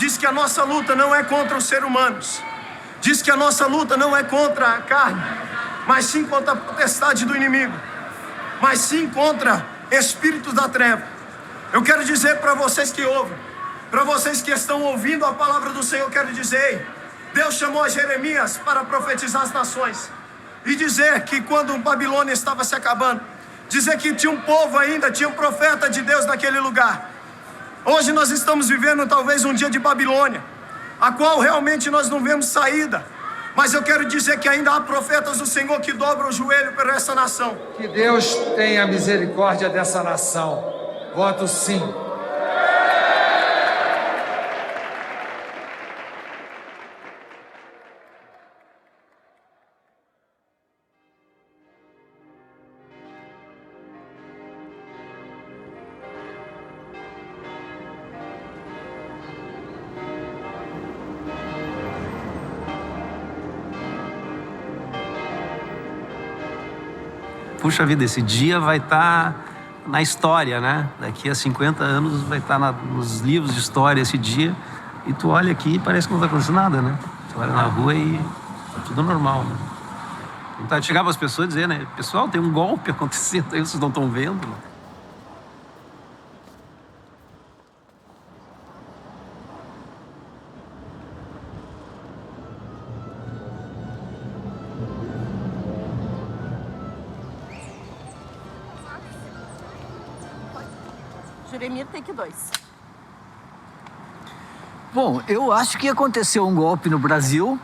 diz que a nossa luta não é contra os seres humanos. Diz que a nossa luta não é contra a carne, mas sim contra a potestade do inimigo, mas sim contra espíritos da treva. Eu quero dizer para vocês que ouvem, para vocês que estão ouvindo a palavra do Senhor, eu quero dizer, Deus chamou a Jeremias para profetizar as nações e dizer que quando Babilônia estava se acabando, dizer que tinha um povo ainda, tinha um profeta de Deus naquele lugar. Hoje nós estamos vivendo talvez um dia de Babilônia, a qual realmente nós não vemos saída. Mas eu quero dizer que ainda há profetas do Senhor que dobram o joelho por essa nação. Que Deus tenha misericórdia dessa nação. Voto sim. Puxa vida, esse dia vai estar na história, né? Daqui a 50 anos vai estar nos livros de história esse dia. E tu olha aqui e parece que não está acontecendo nada, né? Tu olha na rua e tá tudo normal, né? Vontade de chegar para as pessoas e dizer, né? Pessoal, tem um golpe acontecendo aí, vocês não estão vendo, né? Jeremias tem que 2. Bom, eu acho que aconteceu um golpe no Brasil.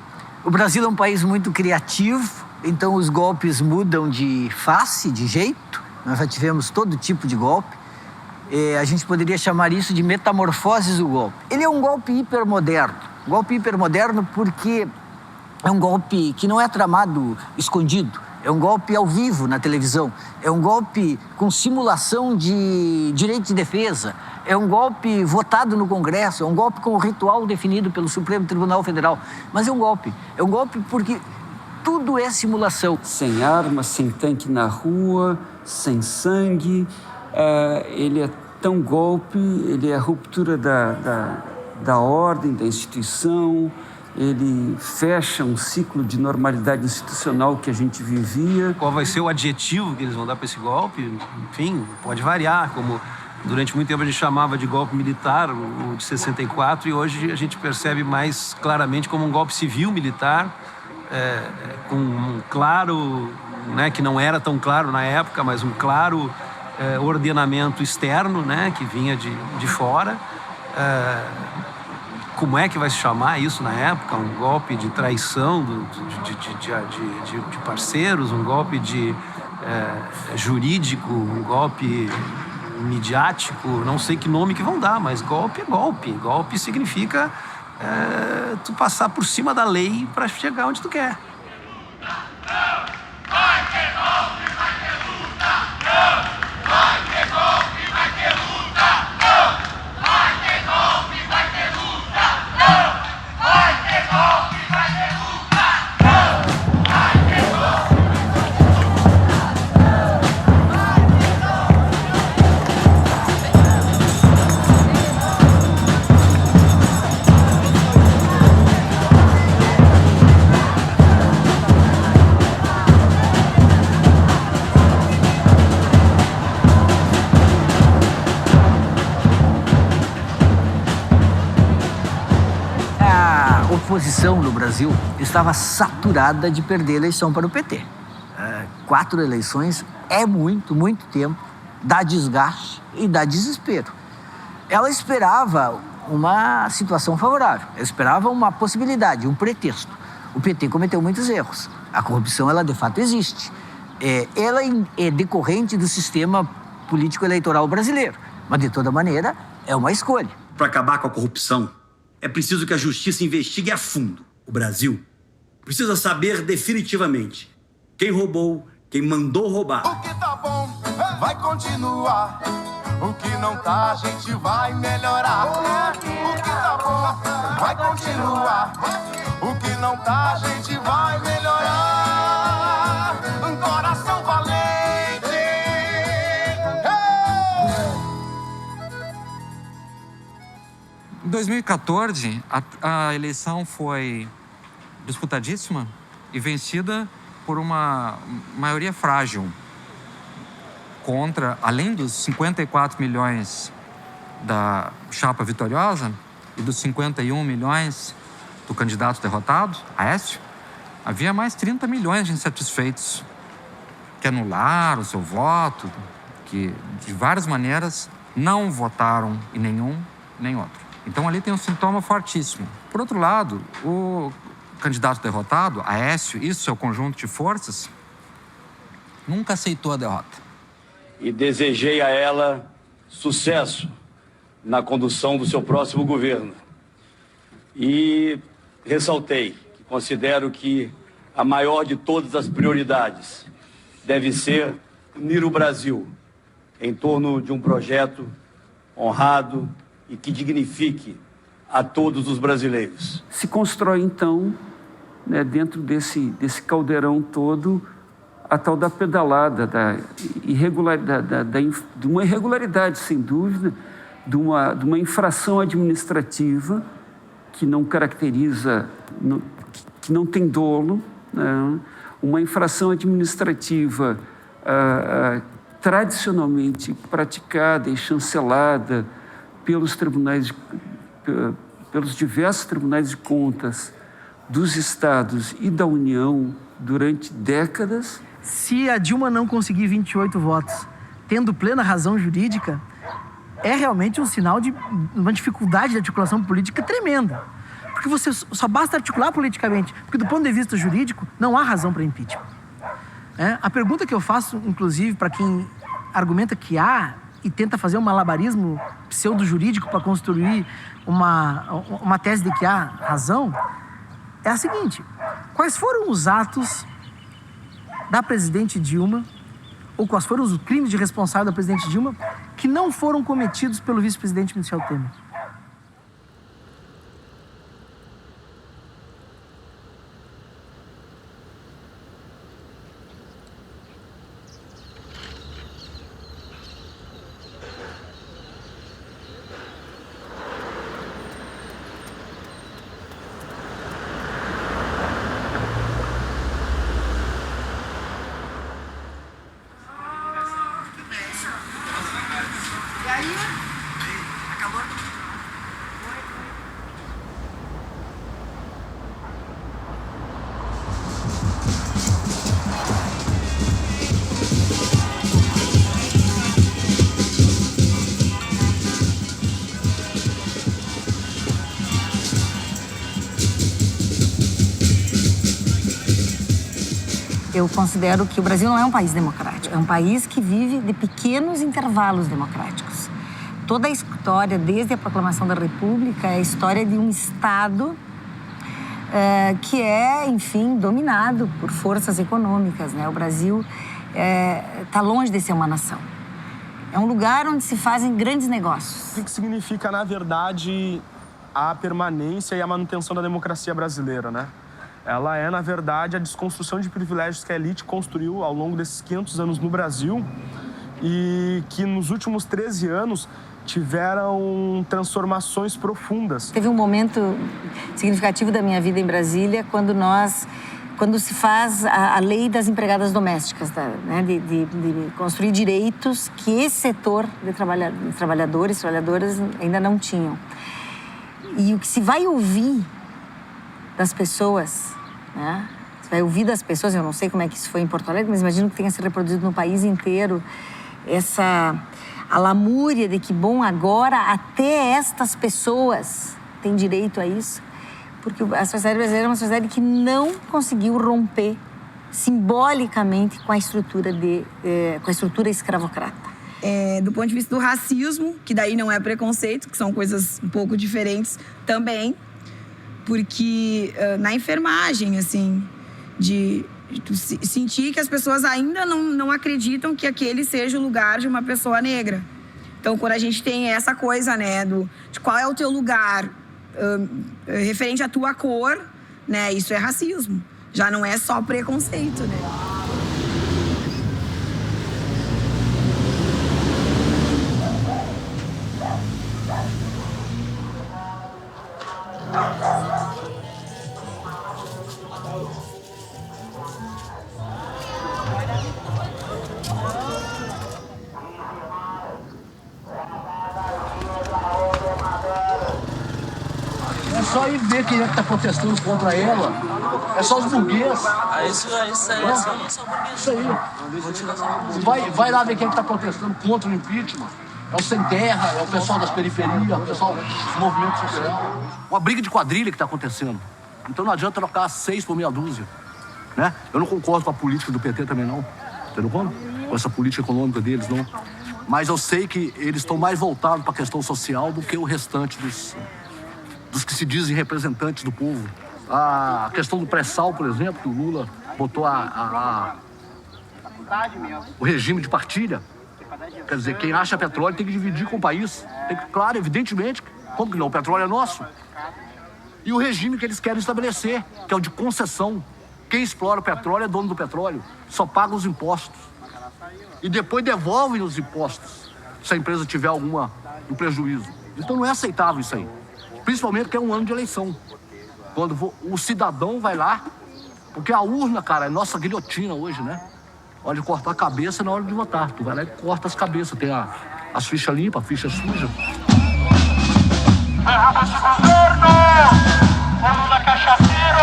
O Brasil é um país muito criativo, então os golpes mudam de face, de jeito. Nós já tivemos todo tipo de golpe. A gente poderia chamar isso de metamorfoses do golpe. Ele é um golpe hipermoderno. Golpe hipermoderno porque é um golpe que não é tramado escondido. É um golpe ao vivo na televisão. É um golpe com simulação de direito de defesa. É um golpe votado no Congresso. É um golpe com ritual definido pelo Supremo Tribunal Federal. Mas é um golpe. É um golpe porque tudo é simulação. Sem armas, sem tanque na rua, sem sangue. Ele é tão golpe, ele é a ruptura da ordem, da instituição. Ele fecha um ciclo de normalidade institucional que a gente vivia. Qual vai ser o adjetivo que eles vão dar para esse golpe? Enfim, pode variar, como durante muito tempo a gente chamava de golpe militar, o de 64, e hoje a gente percebe mais claramente como um golpe civil-militar, com um claro, né, que não era tão claro na época, mas um claro ordenamento externo, né, que vinha de fora. Como é que vai se chamar isso na época? Um golpe de traição de parceiros, um golpe jurídico, um golpe midiático, não sei que nome que vão dar, mas golpe é golpe. Golpe significa tu passar por cima da lei para chegar onde tu quer. Vai ter golpe, vai ter luta! Não! Vai ter golpe, vai ter luta! Não! Vai ter golpe, vai ter luta! Não! Vai ter golpe, vai ter luta! Não! Vai ter golpe! A oposição no Brasil estava saturada de perder a eleição para o PT. 4 eleições é muito, muito tempo, dá desgaste e dá desespero. Ela esperava uma situação favorável, ela esperava uma possibilidade, um pretexto. O PT cometeu muitos erros. A corrupção, ela de fato existe. Ela é decorrente do sistema político-eleitoral brasileiro, mas de toda maneira é uma escolha. Para acabar com a corrupção, é preciso que a justiça investigue a fundo. O Brasil precisa saber definitivamente quem roubou, quem mandou roubar. O que tá bom vai continuar. O que não tá, a gente vai melhorar. O que tá bom vai continuar. O que não tá, a gente vai melhorar. Um coração valente. Em 2014, a eleição foi disputadíssima e vencida por uma maioria frágil contra, além dos 54 milhões da chapa vitoriosa e dos 51 milhões do candidato derrotado, Aécio, havia mais 30 milhões de insatisfeitos que anularam o seu voto, que de várias maneiras não votaram em nenhum nem outro. Então ali tem um sintoma fortíssimo. Por outro lado, o candidato derrotado, Aécio, e seu conjunto de forças, nunca aceitou a derrota. E desejei a ela sucesso na condução do seu próximo governo. E ressaltei que considero que a maior de todas as prioridades deve ser unir o Brasil em torno de um projeto honrado e que dignifique a todos os brasileiros. Se constrói, então, né, dentro desse caldeirão todo, a tal da pedalada, de uma irregularidade, sem dúvida, de uma infração administrativa que não caracteriza, que não tem dolo, né? Uma infração administrativa tradicionalmente praticada e chancelada pelos diversos tribunais de contas dos estados e da União durante décadas. Se a Dilma não conseguir 28 votos, tendo plena razão jurídica, é realmente um sinal de uma dificuldade de articulação política tremenda. Porque você só basta articular politicamente, porque do ponto de vista jurídico não há razão para impeachment. A pergunta que eu faço, inclusive, para quem argumenta que há e tenta fazer um malabarismo pseudo-jurídico para construir uma tese de que há razão, é a seguinte: quais foram os atos da presidente Dilma, ou quais foram os crimes de responsável da presidente Dilma, que não foram cometidos pelo vice-presidente Michel Temer? Eu considero que o Brasil não é um país democrático, é um país que vive de pequenos intervalos democráticos. Toda a história, desde a proclamação da República, é a história de um Estado que é, enfim, dominado por forças econômicas, né? O Brasil está longe de ser uma nação. É um lugar onde se fazem grandes negócios. O que significa, na verdade, a permanência e a manutenção da democracia brasileira, né? Ela é, na verdade, a desconstrução de privilégios que a elite construiu ao longo desses 500 anos no Brasil e que nos últimos 13 anos tiveram transformações profundas. Teve um momento significativo da minha vida em Brasília quando se faz a lei das empregadas domésticas, né, de construir direitos que esse setor de trabalhadores e trabalhadoras ainda não tinham. E o que se vai ouvir das pessoas, né? Você vai ouvir das pessoas, eu não sei como é que isso foi em Porto Alegre, mas imagino que tenha se reproduzido no país inteiro, a lamúria de que, bom, agora até estas pessoas têm direito a isso, porque a sociedade brasileira é uma sociedade que não conseguiu romper simbolicamente com a estrutura escravocrata. Do ponto de vista do racismo, que daí não é preconceito, que são coisas um pouco diferentes também, porque na enfermagem, assim, de sentir que as pessoas ainda não acreditam que aquele seja o lugar de uma pessoa negra. Então, quando a gente tem essa coisa, né, de qual é o teu lugar referente à tua cor, né, isso é racismo. Já não é só preconceito, né? É só ir ver quem é que tá protestando contra ela. É só os burgueses. Isso aí. Isso aí. Vai lá ver quem é que tá protestando contra o impeachment. É o sem terra, é o pessoal das periferias, é o pessoal do movimento social. Uma briga de quadrilha que tá acontecendo. Então não adianta trocar 6 por meia dúzia. Né? Eu não concordo com a política do PT também, não. Entendeu como? Com essa política econômica deles, não. Mas eu sei que eles estão mais voltados para a questão social do que o restante dos que se dizem representantes do povo. A questão do pré-sal, por exemplo, que o Lula botou o regime de partilha. Quer dizer, quem acha petróleo tem que dividir com o país. Claro, evidentemente, como que não? O petróleo é nosso. E o regime que eles querem estabelecer, que é o de concessão. Quem explora o petróleo é dono do petróleo, só paga os impostos. E depois devolvem os impostos, se a empresa tiver um prejuízo. Então não é aceitável isso aí. Principalmente porque é um ano de eleição. Quando o cidadão vai lá, porque a urna, cara, é nossa guilhotina hoje, né? Olha, cortar a cabeça na hora de votar. Tu vai lá e corta as cabeças. Tem as fichas limpas, a ficha suja. Derruba esse governo! O Lula cachaceiro!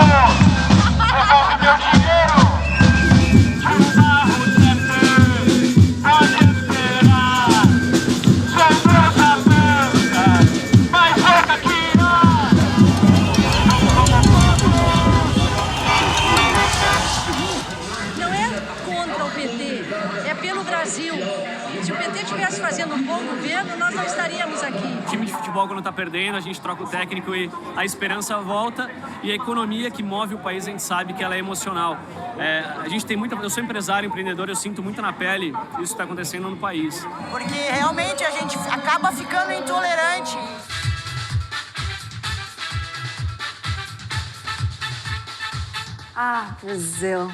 Devolve meu dinheiro! Pode esperar! Somos a banca mais louca que irá! Não é contra o PT, é pelo Brasil. Se o PT estivesse fazendo um bom governo, nós não estaríamos aqui. O time de futebol, quando está perdendo, a gente troca o técnico e a esperança volta. E a economia que move o país, a gente sabe que ela é emocional. A gente tem eu sou empresário, empreendedor, eu sinto muito na pele isso que está acontecendo no país. Porque realmente a gente acaba ficando intolerante. Brazil.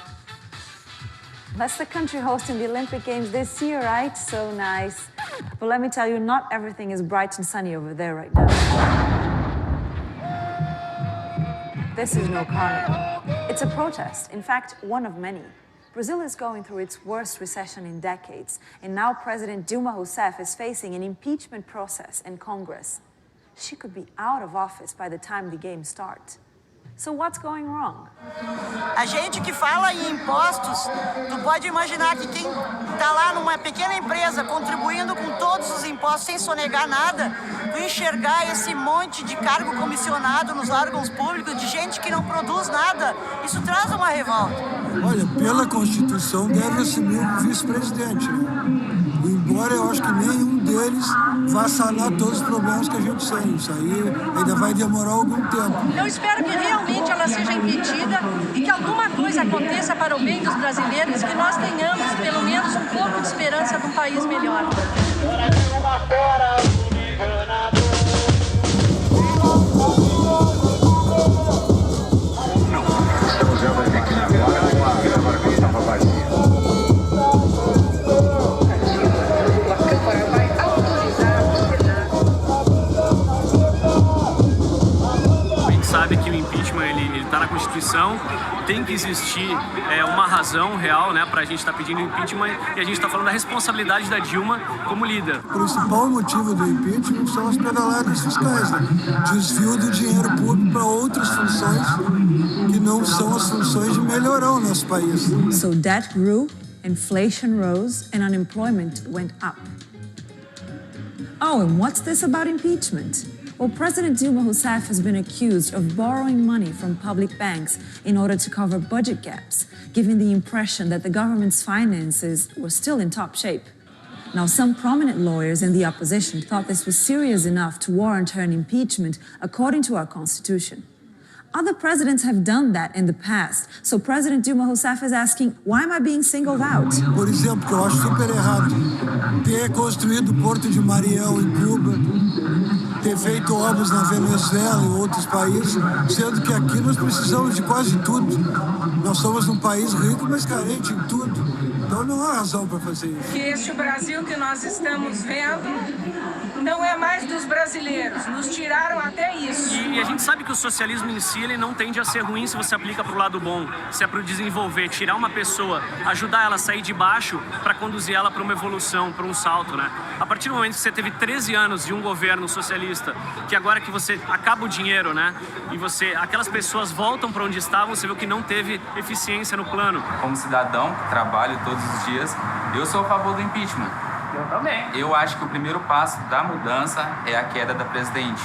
That's the country hosting the Olympic Games this year, right? So nice. But let me tell you, not everything is bright and sunny over there right now. This is no carnival. It's a protest, in fact, one of many. Brazil is going through its worst recession in decades, and now President Dilma Rousseff is facing an impeachment process in Congress. She could be out of office by the time the games start. So what's going wrong? A gente que fala em impostos, tu pode imaginar que quem está lá numa pequena empresa contribuindo com todos os impostos sem sonegar nada, tu enxergar esse monte de cargo comissionado nos órgãos públicos de gente que não produz nada, isso traz uma revolta. Olha, pela Constituição deve assumir o vice-presidente, né? Embora eu acho que nenhum deles vá sanar todos os problemas que a gente tem. Isso aí ainda vai demorar algum tempo. Eu espero que realmente ela seja impedida e que alguma coisa aconteça para o bem dos brasileiros, que nós tenhamos pelo menos um pouco de esperança de um país melhor. Estamos vendo a gente agora que estava vazia. Sabe que o impeachment ele está na Constituição, tem que existir uma razão real, né, para a gente estar pedindo impeachment, e a gente está falando da responsabilidade da Dilma como líder. O principal motivo do impeachment são as pedaladas fiscais, né? Desvio do dinheiro público para outras funções que não são as funções de melhorar o nosso país. So debt grew, inflation rose, and unemployment went up. Oh, and what's this about impeachment? Well, President Dilma Rousseff has been accused of borrowing money from public banks in order to cover budget gaps, giving the impression that the government's finances were still in top shape. Now, some prominent lawyers in the opposition thought this was serious enough to warrant her an impeachment according to our Constitution. Other presidents have done that in the past, so President Dilma Rousseff is asking, why am I being singled out? Por exemplo, que eu acho super errado, ter construído o Porto de Mariel em Cuba, ter feito obras na Venezuela e outros países, sendo que aqui nós precisamos de quase tudo. Nós somos um país rico, mas carente em tudo. Então não há razão para fazer isso. Que este Brasil que nós estamos vendo não é mais dos brasileiros. Nos tiraram até isso. E a gente sabe que o socialismo em si, ele não tende a ser ruim se você aplica para o lado bom. Se é para desenvolver, tirar uma pessoa, ajudar ela a sair de baixo para conduzir ela para uma evolução, para um salto, né? A partir do momento que você teve 13 anos de um governo socialista, que agora que você acaba o dinheiro, né? E aquelas pessoas voltam para onde estavam, você viu que não teve eficiência no plano. Como cidadão que trabalho todos os dias, eu sou a favor do impeachment. Eu também. Eu acho que o primeiro passo da mudança é a queda da presidente,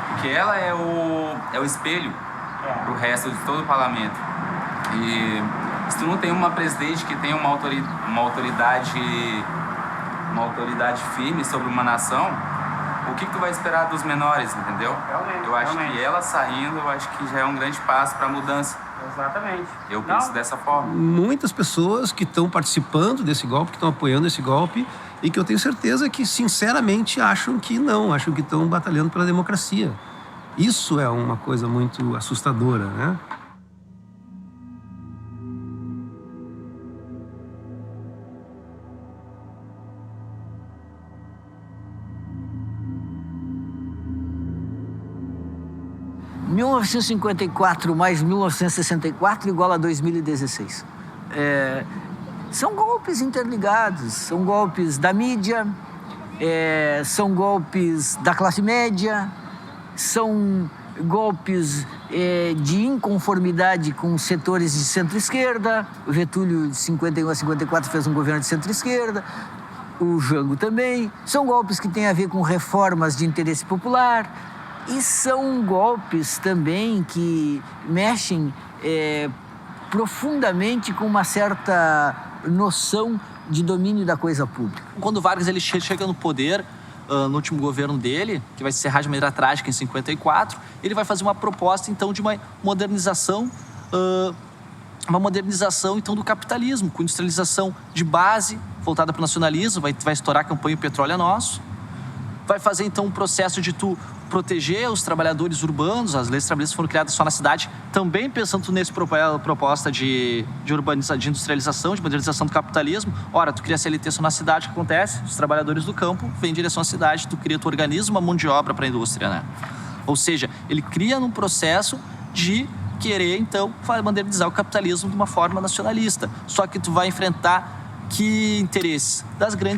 porque ela é o espelho para o resto de todo o parlamento. E se tu não tem uma presidente que tenha uma autoridade firme sobre uma nação, o que tu vai esperar dos menores, entendeu? Eu acho que ela saindo, eu acho que já é um grande passo para a mudança. Exatamente. Eu penso dessa forma. Muitas pessoas que estão participando desse golpe, que estão apoiando esse golpe, e que eu tenho certeza que, sinceramente, acham que estão batalhando pela democracia. Isso é uma coisa muito assustadora, né? Em 1954 mais 1964 igual a 2016. São golpes interligados, são golpes da mídia, são golpes da classe média, são golpes de inconformidade com setores de centro-esquerda. O Getúlio, de 51 a 54, fez um governo de centro-esquerda, o Jango também. São golpes que têm a ver com reformas de interesse popular e são golpes também que mexem profundamente com uma certa noção de domínio da coisa pública. Quando o Vargas ele chega no poder, no último governo dele, que vai se encerrar de maneira trágica em 54, ele vai fazer uma proposta, então, de uma modernização então, do capitalismo, com industrialização de base, voltada para o nacionalismo, vai estourar a campanha O Petróleo é Nosso, vai fazer, então, um processo de proteger os trabalhadores urbanos. As leis trabalhistas foram criadas só na cidade, também pensando nessa proposta de industrialização, de modernização do capitalismo. Ora, tu cria CLT só na cidade, o que acontece? Os trabalhadores do campo vêm em direção à cidade, tu cria, tu organiza uma mão de obra para a indústria, né? Ou seja, ele cria um processo de querer, então, modernizar o capitalismo de uma forma nacionalista. Só que tu vai enfrentar que interesses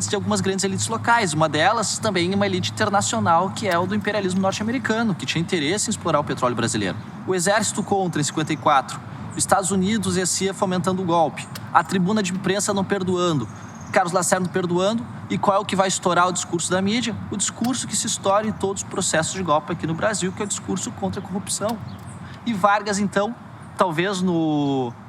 de algumas grandes elites locais. Uma delas também é uma elite internacional, que é o do imperialismo norte-americano, que tinha interesse em explorar o petróleo brasileiro. O exército contra em 54, os Estados Unidos e a CIA fomentando o golpe, a tribuna de imprensa não perdoando, Carlos Lacerda não perdoando. E qual é o que vai estourar o discurso da mídia? O discurso que se estoura em todos os processos de golpe aqui no Brasil, que é o discurso contra a corrupção. E Vargas, então, talvez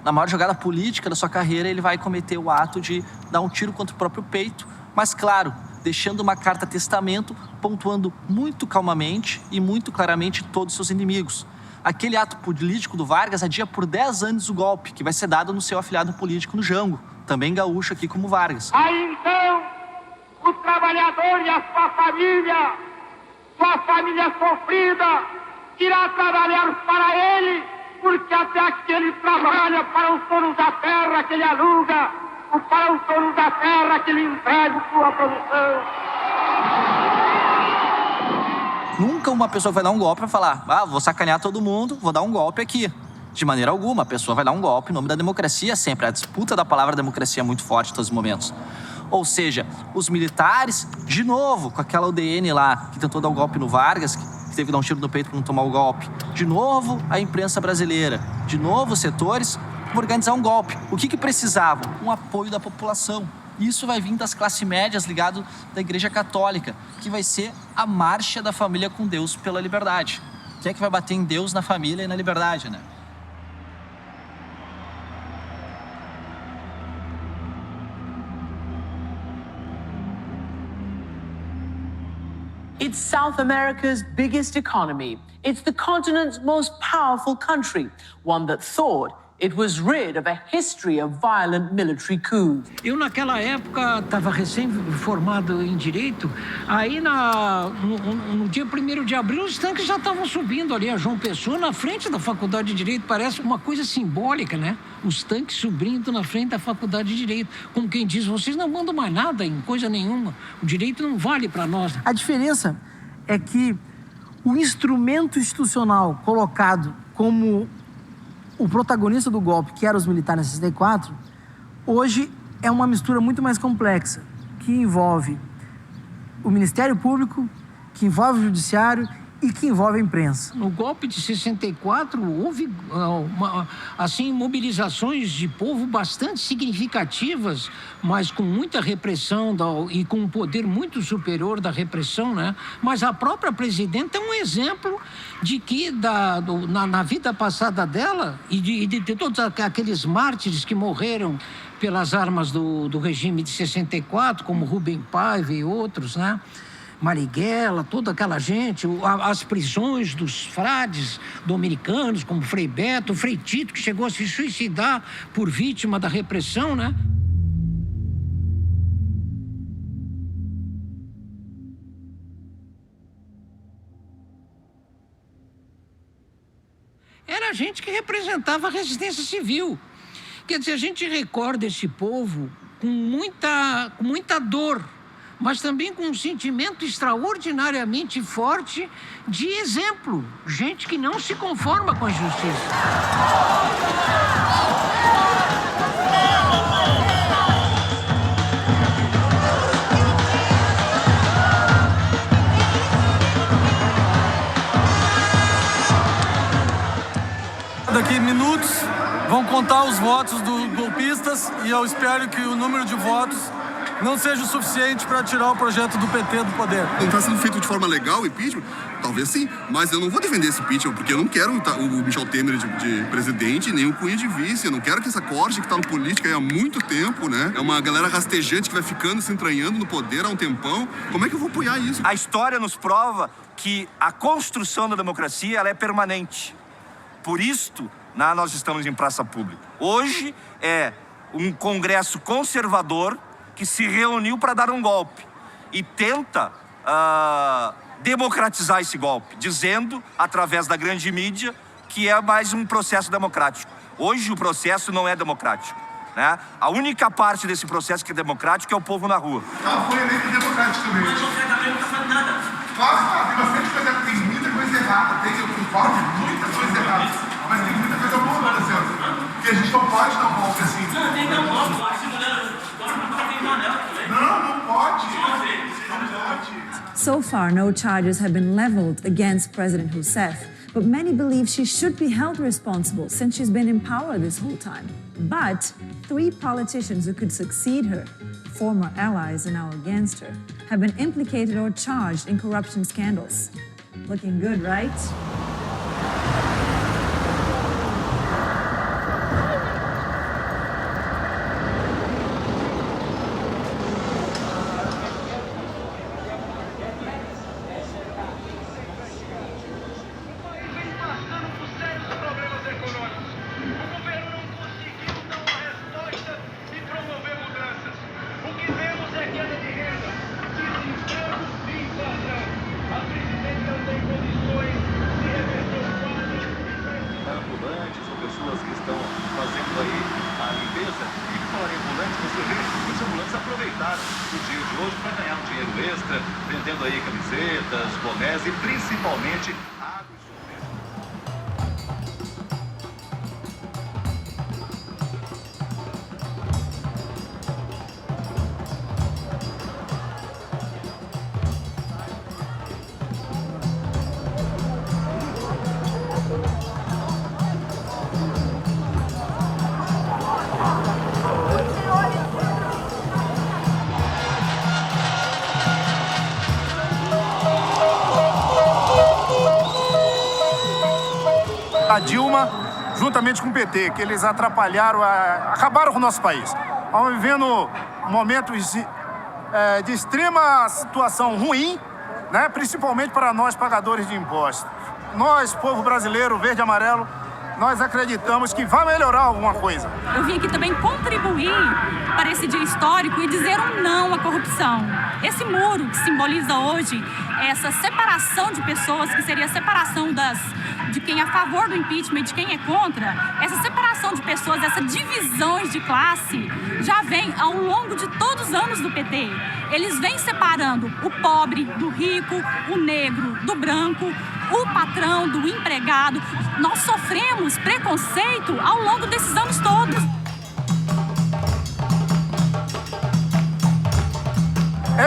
na maior jogada política da sua carreira, ele vai cometer o ato de dar um tiro contra o próprio peito, mas, claro, deixando uma carta testamento, pontuando muito calmamente e muito claramente todos os seus inimigos. Aquele ato político do Vargas adia por 10 anos o golpe, que vai ser dado no seu afiliado político no Jango, também gaúcho aqui como Vargas. Aí então, o trabalhador e a sua família sofrida, irá trabalhar para ele, porque até aqui ele trabalha para os donos da terra que ele aluga, ou para os donos da terra que ele entrega sua produção. Nunca uma pessoa vai dar um golpe e vai falar: vou sacanear todo mundo, vou dar um golpe aqui. De maneira alguma, a pessoa vai dar um golpe em nome da democracia sempre. A disputa da palavra democracia é muito forte em todos os momentos. Ou seja, os militares, de novo, com aquela UDN lá, que tentou dar um golpe no Vargas, que teve que dar um tiro no peito para não tomar o golpe. De novo, a imprensa brasileira. De novo, os setores para organizar um golpe. O que precisavam? Um apoio da população. Isso vai vir das classes médias ligado da Igreja Católica, que vai ser a marcha da família com Deus pela liberdade. Quem é que vai bater em Deus, na família e na liberdade, né? It's South America's biggest economy. It's the continent's most powerful country, one that thought it was rid of a history of violent military coups. Eu, naquela época, estava recém-formado em Direito. Aí, no dia 1º de abril, os tanques já estavam subindo ali a João Pessoa, na frente da Faculdade de Direito. Parece uma coisa simbólica, né? Os tanques subindo na frente da Faculdade de Direito. Como quem diz, vocês não mandam mais nada em coisa nenhuma. O direito não vale para nós. A diferença é que o instrumento institucional colocado como o protagonista do golpe, que eram os militares em 64, hoje é uma mistura muito mais complexa, que envolve o Ministério Público, que envolve o Judiciário e que envolve a imprensa. No golpe de 64, houve mobilizações de povo bastante significativas, mas com muita repressão e com um poder muito superior da repressão, né? Mas a própria presidenta é um exemplo de que, na vida passada dela, e de todos aqueles mártires que morreram pelas armas do regime de 64, como Rubem Paiva e outros, né? Marighella, toda aquela gente, as prisões dos frades dominicanos, como Frei Beto, Frei Tito, que chegou a se suicidar por vítima da repressão, né? Era gente que representava a resistência civil. Quer dizer, a gente recorda esse povo com muita dor, mas também com um sentimento extraordinariamente forte de exemplo. Gente que não se conforma com a justiça. Daqui minutos vão contar os votos dos golpistas e eu espero que o número de votos não seja o suficiente para tirar o projeto do PT do poder. Não está sendo feito de forma legal o impeachment? Talvez sim, mas eu não vou defender esse impeachment, porque eu não quero o Michel Temer de presidente, nem o Cunha de vice. Eu não quero que essa corte que está no política há muito tempo, né? É uma galera rastejante que vai ficando, se entranhando no poder há um tempão. Como é que eu vou apoiar isso? A história nos prova que a construção da democracia ela é permanente. Por isto, nós estamos em praça pública. Hoje é um congresso conservador que se reuniu para dar um golpe e tenta democratizar esse golpe, dizendo, através da grande mídia, que é mais um processo democrático. Hoje o processo não é democrático, né? A única parte desse processo que é democrático é o povo na rua. Não foi eleito democraticamente. Mas você também não está fazendo nada. Claro, tem bastante coisa, tem muita coisa errada, eu concordo, muita coisa errada, mas tem muita coisa boa acontecendo. Porque a gente não pode dar um golpe assim. Não, tem que dar um golpe, não pode. So far, no charges have been leveled against President Rousseff, but many believe she should be held responsible since she's been in power this whole time. But 3 politicians who could succeed her, former allies and now against her, have been implicated or charged in corruption scandals. Looking good, right? Vendendo aí camisetas, bonés e principalmente água e a Dilma, juntamente com o PT, que eles atrapalharam, acabaram com o nosso país. Estamos vivendo momentos de extrema situação ruim, né? Principalmente para nós, pagadores de impostos. Nós, povo brasileiro, verde e amarelo, nós acreditamos que vai melhorar alguma coisa. Eu vim aqui também contribuir para esse dia histórico e dizer um não à corrupção. Esse muro que simboliza hoje essa separação de pessoas, que seria a separação de quem é a favor do impeachment e de quem é contra, essa separação de pessoas, essas divisões de classe, já vem ao longo de todos os anos do PT. Eles vêm separando o pobre do rico, o negro do branco, o patrão do empregado. Nós sofremos preconceito ao longo desses anos todos.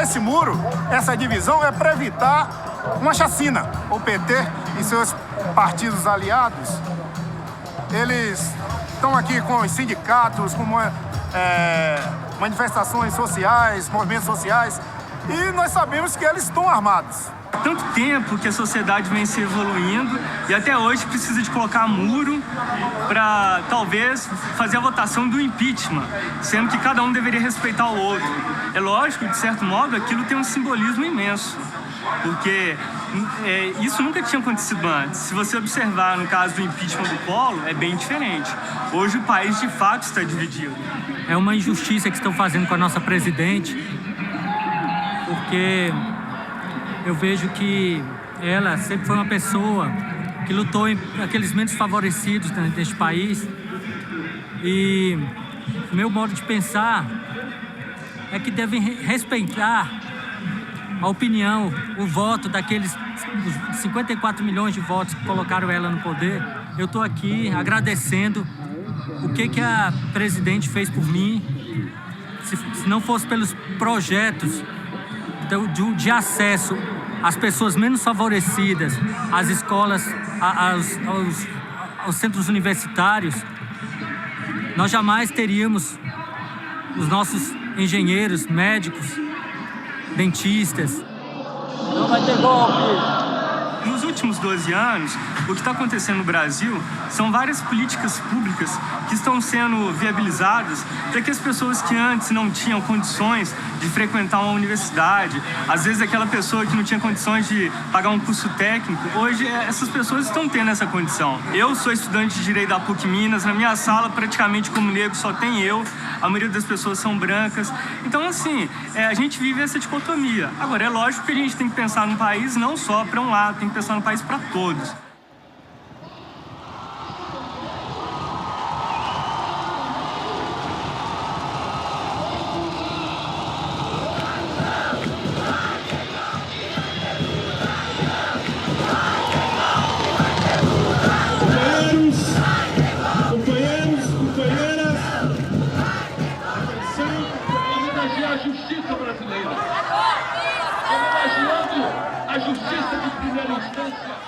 Esse muro, essa divisão é para evitar uma chacina. O PT e seus partidos aliados, eles estão aqui com os sindicatos, com manifestações sociais, movimentos sociais, e nós sabemos que eles estão armados. Há tanto tempo que a sociedade vem se evoluindo e até hoje precisa de colocar muro para talvez fazer a votação do impeachment, sendo que cada um deveria respeitar o outro. É lógico que, de certo modo, aquilo tem um simbolismo imenso, porque isso nunca tinha acontecido antes. Se você observar no caso do impeachment do Collor, é bem diferente. Hoje o país de fato está dividido. É uma injustiça que estão fazendo com a nossa presidente, porque eu vejo que ela sempre foi uma pessoa que lutou em aqueles menos favorecidos deste país. E meu modo de pensar é que devem respeitar a opinião, o voto daqueles 54 milhões de votos que colocaram ela no poder. Eu estou aqui agradecendo o que a presidente fez por mim. Se não fosse pelos projetos de acesso às pessoas menos favorecidas, às escolas, aos centros universitários, nós jamais teríamos os nossos engenheiros, médicos, dentistas. Não vai ter golpe! Nos últimos 12 anos, o que está acontecendo no Brasil são várias políticas públicas que estão sendo viabilizadas para que as pessoas que antes não tinham condições de frequentar uma universidade, às vezes aquela pessoa que não tinha condições de pagar um curso técnico, hoje essas pessoas estão tendo essa condição. Eu sou estudante de Direito da PUC Minas, na minha sala praticamente como negro só tem eu, a maioria das pessoas são brancas. Então assim, a gente vive essa dicotomia. Agora é lógico que a gente tem que pensar no país não só para um lado, tem que pensar no país para todos.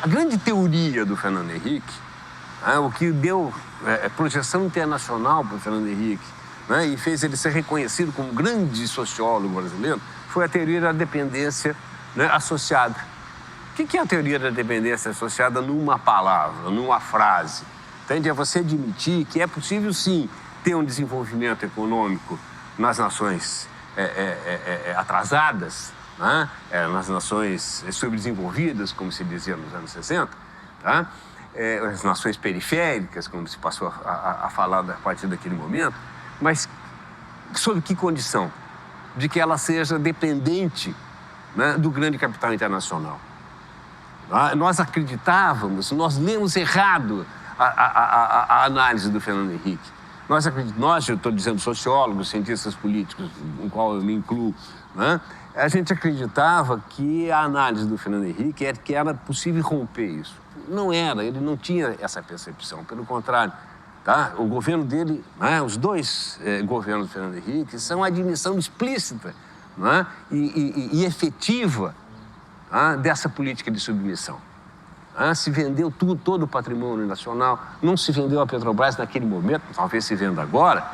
A grande teoria do Fernando Henrique, o que deu projeção internacional para o Fernando Henrique, e fez ele ser reconhecido como grande sociólogo brasileiro, foi a teoria da dependência associada. O que é a teoria da dependência associada numa palavra, numa frase? Entende? É você admitir que é possível, sim, ter um desenvolvimento econômico nas nações atrasadas, nas nações subdesenvolvidas, como se dizia nos anos 60, as nações periféricas, como se passou a falar a partir daquele momento, mas sob que condição? De que ela seja dependente do grande capital internacional. Nós acreditávamos, nós lemos errado a análise do Fernando Henrique. Nós, eu estou dizendo sociólogos, cientistas políticos, em qual eu me incluo, a gente acreditava que a análise do Fernando Henrique era que era possível romper isso. Não era, ele não tinha essa percepção, pelo contrário. O governo dele, os dois governos do Fernando Henrique, são a admissão explícita e efetiva dessa política de submissão. Se vendeu todo o patrimônio nacional, não se vendeu a Petrobras naquele momento, talvez se venda agora,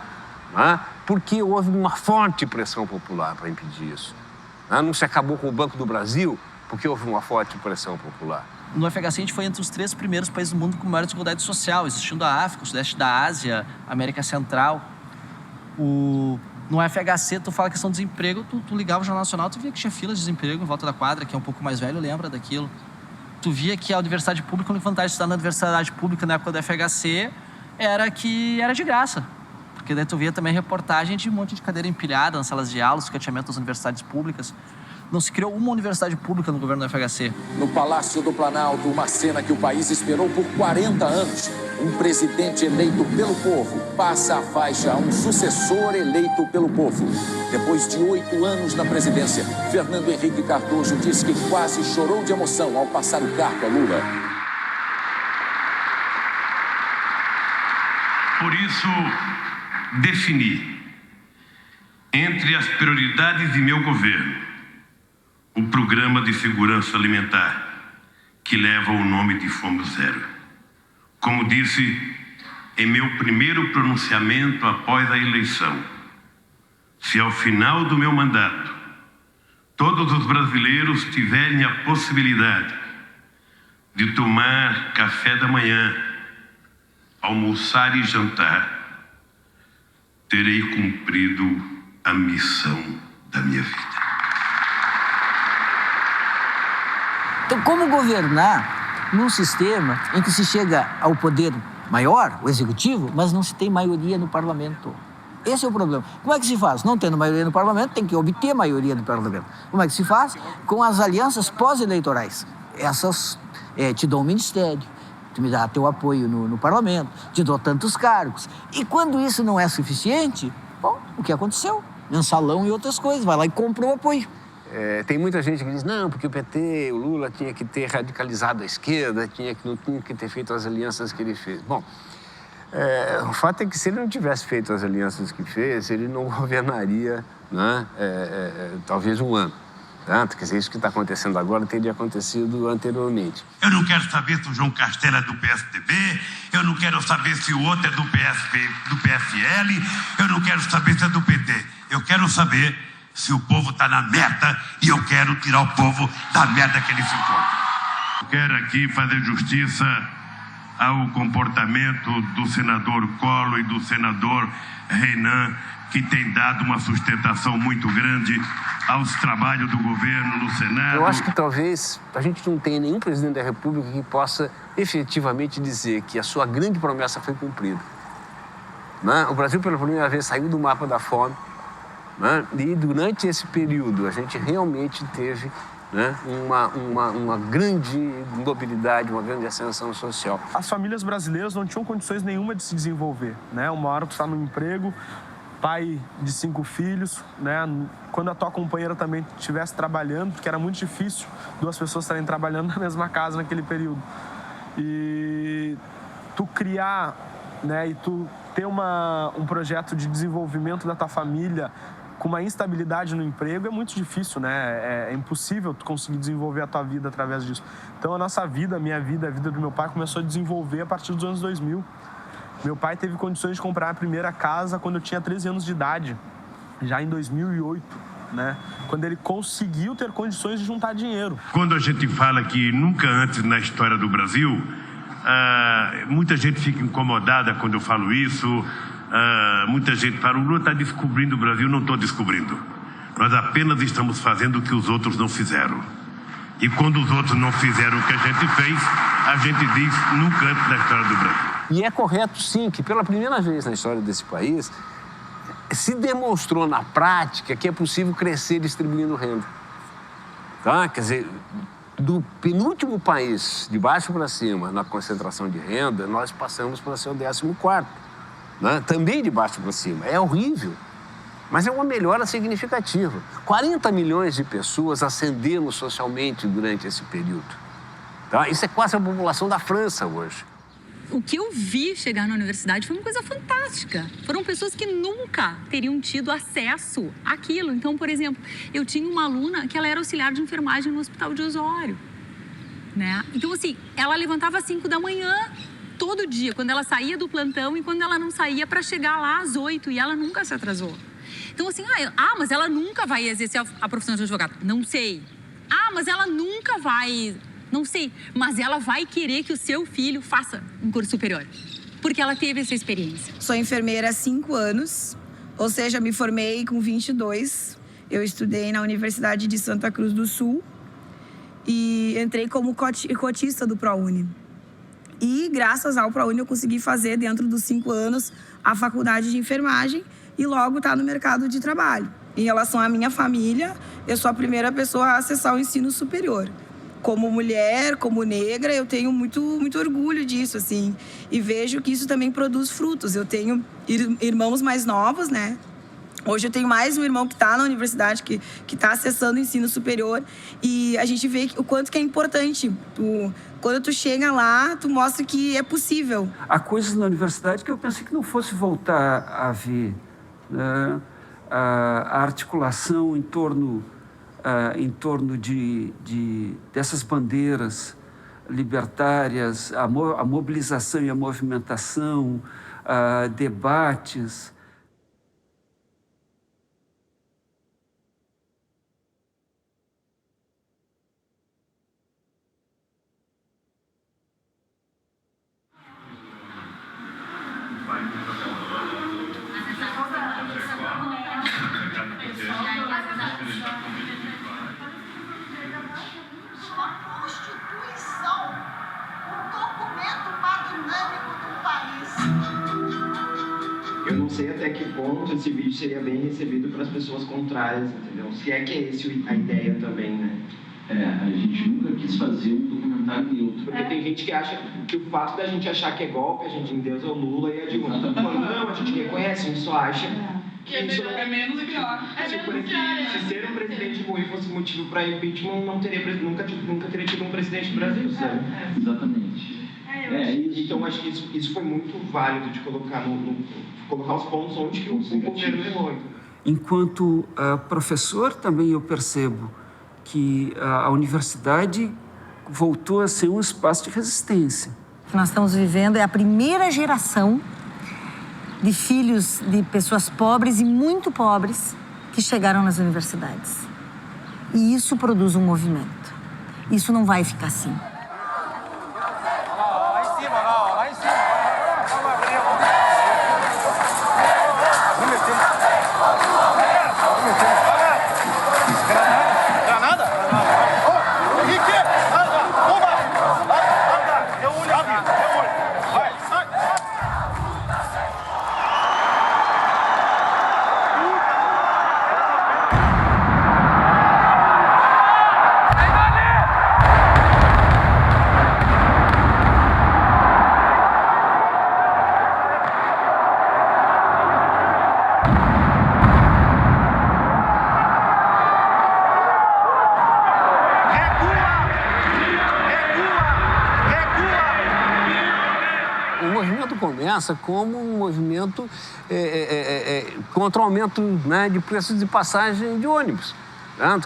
porque houve uma forte pressão popular para impedir isso. Não se acabou com o Banco do Brasil porque houve uma forte pressão popular. No FHC, a gente foi entre os 3 primeiros países do mundo com maior desigualdade social, existindo a África, o Sudeste da Ásia, a América Central. No FHC, tu fala questão de desemprego, tu ligava o Jornal Nacional, tu via que tinha filas de desemprego em volta da quadra, que é um pouco mais velho, lembra daquilo. Tu via que a universidade pública, a única vantagem de estudar na universidade pública na época do FHC era que era de graça. Porque daí tu via também reportagem de um monte de cadeira empilhada nas salas de aula, escateamento das universidades públicas. Não se criou uma universidade pública no governo do FHC. No Palácio do Planalto, uma cena que o país esperou por 40 anos. Um presidente eleito pelo povo passa a faixa a um sucessor eleito pelo povo. Depois de 8 anos na presidência, Fernando Henrique Cardoso diz que quase chorou de emoção ao passar o cargo a Lula. Por isso, defini, entre as prioridades de meu governo, o Programa de Segurança Alimentar, que leva o nome de Fome Zero. Como disse em meu primeiro pronunciamento após a eleição, se ao final do meu mandato todos os brasileiros tiverem a possibilidade de tomar café da manhã, almoçar e jantar, terei cumprido a missão da minha vida. Então, como governar num sistema em que se chega ao poder maior, o executivo, mas não se tem maioria no parlamento? Esse é o problema. Como é que se faz? Não tendo maioria no parlamento, tem que obter maioria no parlamento. Como é que se faz? Com as alianças pós-eleitorais. Essas te dão um ministério, tu me dá teu apoio no parlamento, te dou tantos cargos. E quando isso não é suficiente, bom, o que aconteceu? Mensalão e outras coisas, vai lá e compra o apoio. Tem muita gente que diz, não, porque o PT, o Lula tinha que ter radicalizado a esquerda, não tinha que ter feito as alianças que ele fez. Bom, o fato é que se ele não tivesse feito as alianças que fez, ele não governaria, né, talvez um ano. Tá? Quer dizer, isso que está acontecendo agora teria acontecido anteriormente. Eu não quero saber se o João Castelo é do PSDB, eu não quero saber se o outro é do PSL, eu não quero saber se é do PT. Eu quero saber se o povo está na merda e eu quero tirar o povo da merda que ele se encontra. Eu quero aqui fazer justiça ao comportamento do senador Collor e do senador Renan, que tem dado uma sustentação muito grande aos trabalhos do governo no Senado. Eu acho que talvez a gente não tenha nenhum presidente da República que possa efetivamente dizer que a sua grande promessa foi cumprida. Né? O Brasil, pela primeira vez, saiu do mapa da fome. Né? E durante esse período a gente realmente teve, né, uma grande mobilidade, uma grande ascensão social. As famílias brasileiras não tinham condições nenhuma de se desenvolver, né? Uma hora tu está no emprego, pai de 5 filhos, né? Quando a tua companheira também estivesse trabalhando, porque era muito difícil 2 pessoas estarem trabalhando na mesma casa naquele período. E tu criar, né, e tu ter um projeto de desenvolvimento da tua família com uma instabilidade no emprego é muito difícil, né? É impossível tu conseguir desenvolver a tua vida através disso. Então a nossa vida, a minha vida, a vida do meu pai começou a desenvolver a partir dos anos 2000. Meu pai teve condições de comprar a primeira casa quando eu tinha 13 anos de idade, já em 2008, né? Quando ele conseguiu ter condições de juntar dinheiro. Quando a gente fala que nunca antes na história do Brasil, muita gente fica incomodada quando eu falo isso. Muita gente fala, o Lula está descobrindo o Brasil. Não estou descobrindo. Nós apenas estamos fazendo o que os outros não fizeram. E quando os outros não fizeram o que a gente fez, a gente diz nunca antes na história do Brasil. E é correto, sim, que pela primeira vez na história desse país se demonstrou na prática que é possível crescer distribuindo renda. Tá? Quer dizer, do penúltimo país, de baixo para cima, na concentração de renda, nós passamos para ser o 14º. Né? Também de baixo para cima. É horrível, mas é uma melhora significativa. 40 milhões de pessoas ascenderam socialmente durante esse período. Tá? Isso é quase a população da França hoje. O que eu vi chegar na universidade foi uma coisa fantástica. Foram pessoas que nunca teriam tido acesso àquilo. Então, por exemplo, eu tinha uma aluna que ela era auxiliar de enfermagem no Hospital de Osório, né? Então, assim, ela levantava às 5 da manhã todo dia, quando ela saía do plantão e quando ela não saía para chegar lá às 8, e ela nunca se atrasou. Então, assim, mas ela nunca vai exercer a profissão de advogado. Não sei. Mas ela nunca vai... Não sei, mas ela vai querer que o seu filho faça um curso superior, porque ela teve essa experiência. Sou enfermeira há 5 anos, ou seja, me formei com 22. Eu estudei na Universidade de Santa Cruz do Sul e entrei como cotista do ProUni. E graças ao ProUni eu consegui fazer, dentro dos 5 anos, a faculdade de enfermagem e logo estar no mercado de trabalho. Em relação à minha família, eu sou a primeira pessoa a acessar o ensino superior. Como mulher, como negra, eu tenho muito orgulho disso, assim. E vejo que isso também produz frutos. Eu tenho irmãos mais novos, né? Hoje eu tenho mais um irmão que está na universidade, que está acessando o ensino superior. E a gente vê o quanto que é importante. Quando tu chega lá, tu mostra que é possível. Há coisas na universidade que eu pensei que não fosse voltar a ver. Né? A articulação em torno dessas bandeiras libertárias, a mobilização e a movimentação, debates. Eu não sei até que ponto esse vídeo seria bem recebido pelas pessoas contrárias, entendeu? Se é que é essa a ideia também, né? A gente nunca quis fazer um documentário neutro. Porque tem gente que acha que o fato da gente achar que é golpe, a gente endeusa o Lula e a Dilma. Quando não, a gente reconhece, a gente só acha que isso é menos pior. Se ser um presidente ruim fosse motivo para impeachment, nunca teria tido um presidente do Brasil, sabe? Exatamente. Então acho que isso foi muito válido de colocar colocar os pontos onde que o governo errou. Enquanto professor, também eu percebo que a universidade voltou a ser um espaço de resistência. O que nós estamos vivendo é a primeira geração de filhos de pessoas pobres e muito pobres que chegaram nas universidades. E isso produz um movimento. Isso não vai ficar assim. Começa como um movimento contra o aumento, né, de preços de passagem de ônibus.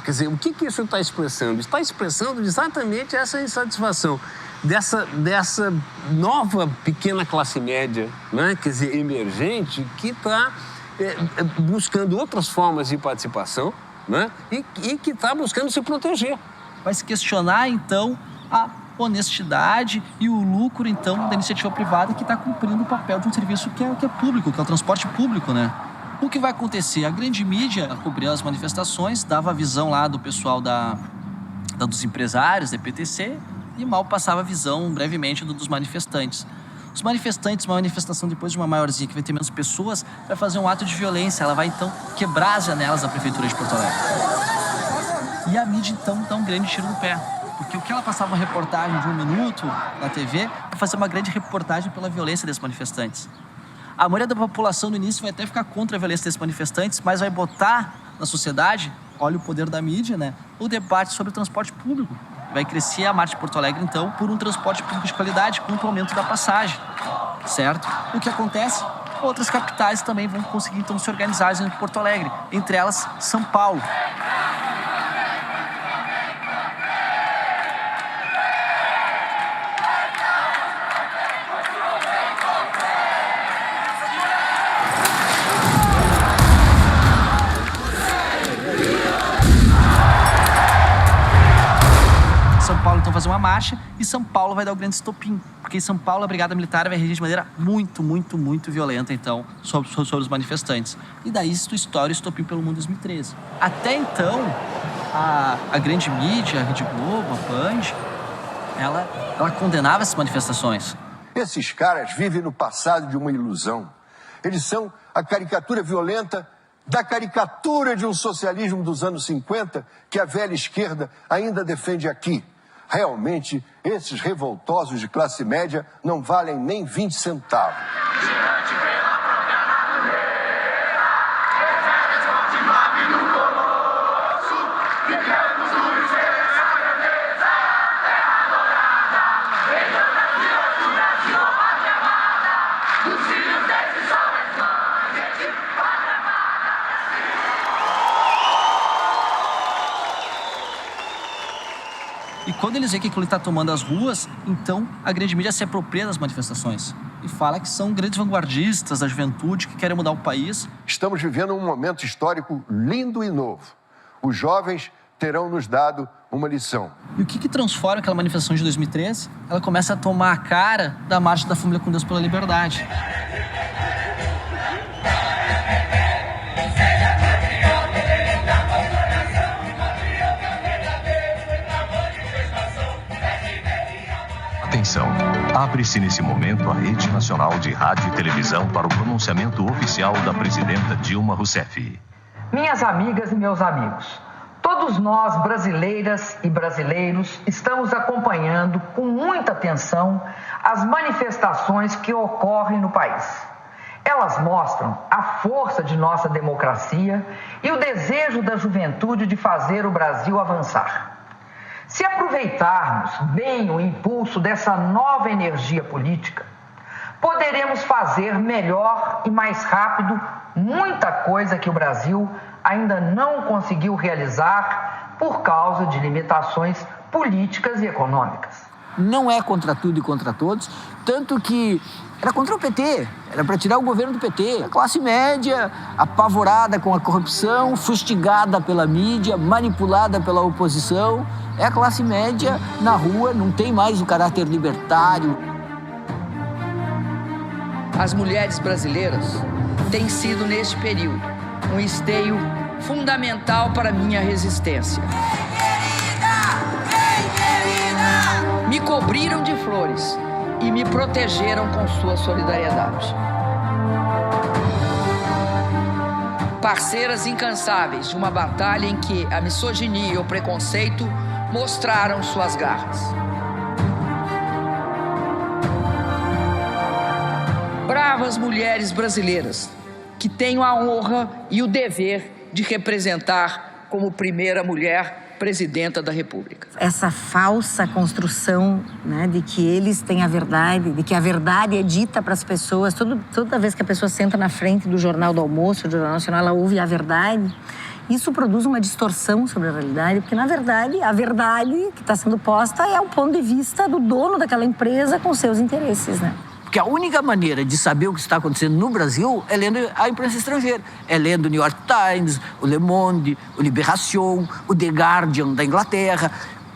Quer dizer, o que isso está expressando? Está expressando exatamente essa insatisfação dessa nova pequena classe média, né, quer dizer, emergente, que está buscando outras formas de participação, né, e que está buscando se proteger. Vai se questionar, então, a honestidade e o lucro, então, da iniciativa privada que está cumprindo o papel de um serviço que é público, que é o transporte público, né? O que vai acontecer? A grande mídia cobria as manifestações, dava a visão lá do pessoal dos empresários, da EPTC, e mal passava a visão, brevemente, dos manifestantes. Os manifestantes, uma manifestação depois de uma maiorzinha, que vai ter menos pessoas, vai fazer um ato de violência. Ela vai, então, quebrar as janelas da Prefeitura de Porto Alegre. E a mídia, então, dá um grande tiro no pé. Porque o que ela passava uma reportagem de 1 minuto na TV, vai fazer uma grande reportagem pela violência desses manifestantes. A maioria da população no início vai até ficar contra a violência desses manifestantes, mas vai botar na sociedade, olha o poder da mídia, né, o debate sobre o transporte público. Vai crescer a Marcha de Porto Alegre, então, por um transporte público de qualidade, com o aumento da passagem, certo? O que acontece? Outras capitais também vão conseguir, então, se organizar em Porto Alegre, entre elas São Paulo. Então fazer uma marcha e São Paulo vai dar o grande estopim, porque em São Paulo a Brigada Militar vai reagir de maneira muito violenta, então, sobre os manifestantes. E daí isso estoura o estopim pelo mundo em 2013. Até então, a grande mídia, a Rede Globo, a Band, ela condenava essas manifestações. Esses caras vivem no passado de uma ilusão. Eles são a caricatura violenta da caricatura de um socialismo dos anos 50 que a velha esquerda ainda defende aqui. Realmente, esses revoltosos de classe média não valem nem 20 centavos. E quando eles veem que aquilo está tomando as ruas, então a grande mídia se apropria das manifestações e fala que são grandes vanguardistas da juventude que querem mudar o país. Estamos vivendo um momento histórico lindo e novo. Os jovens terão nos dado uma lição. E o que transforma aquela manifestação de 2013? Ela começa a tomar a cara da Marcha da Família com Deus pela Liberdade. Atenção, abre-se nesse momento a Rede Nacional de Rádio e Televisão para o pronunciamento oficial da presidenta Dilma Rousseff. Minhas amigas e meus amigos, todos nós, brasileiras e brasileiros, estamos acompanhando com muita atenção as manifestações que ocorrem no país. Elas mostram a força de nossa democracia e o desejo da juventude de fazer o Brasil avançar. Se aproveitarmos bem o impulso dessa nova energia política, poderemos fazer melhor e mais rápido muita coisa que o Brasil ainda não conseguiu realizar por causa de limitações políticas e econômicas. Não é contra tudo e contra todos, tanto que era contra o PT, era para tirar o governo do PT. A classe média, apavorada com a corrupção, fustigada pela mídia, manipulada pela oposição. É a classe média na rua, não tem mais o caráter libertário. As mulheres brasileiras têm sido, neste período, um esteio fundamental para a minha resistência. Me cobriram de flores e me protegeram com sua solidariedade. Parceiras incansáveis de uma batalha em que a misoginia e o preconceito mostraram suas garras. Bravas mulheres brasileiras que tenho a honra e o dever de representar como primeira mulher presidenta da República. Essa falsa construção, né, de que eles têm a verdade, de que a verdade é dita para as pessoas. Toda vez que a pessoa senta na frente do Jornal do Almoço, do Jornal Nacional, ela ouve a verdade. Isso produz uma distorção sobre a realidade, porque, na verdade, a verdade que está sendo posta é o ponto de vista do dono daquela empresa com seus interesses, né? Porque a única maneira de saber o que está acontecendo no Brasil é lendo a imprensa estrangeira. É lendo o New York Times, o Le Monde, o Libération, o The Guardian da Inglaterra.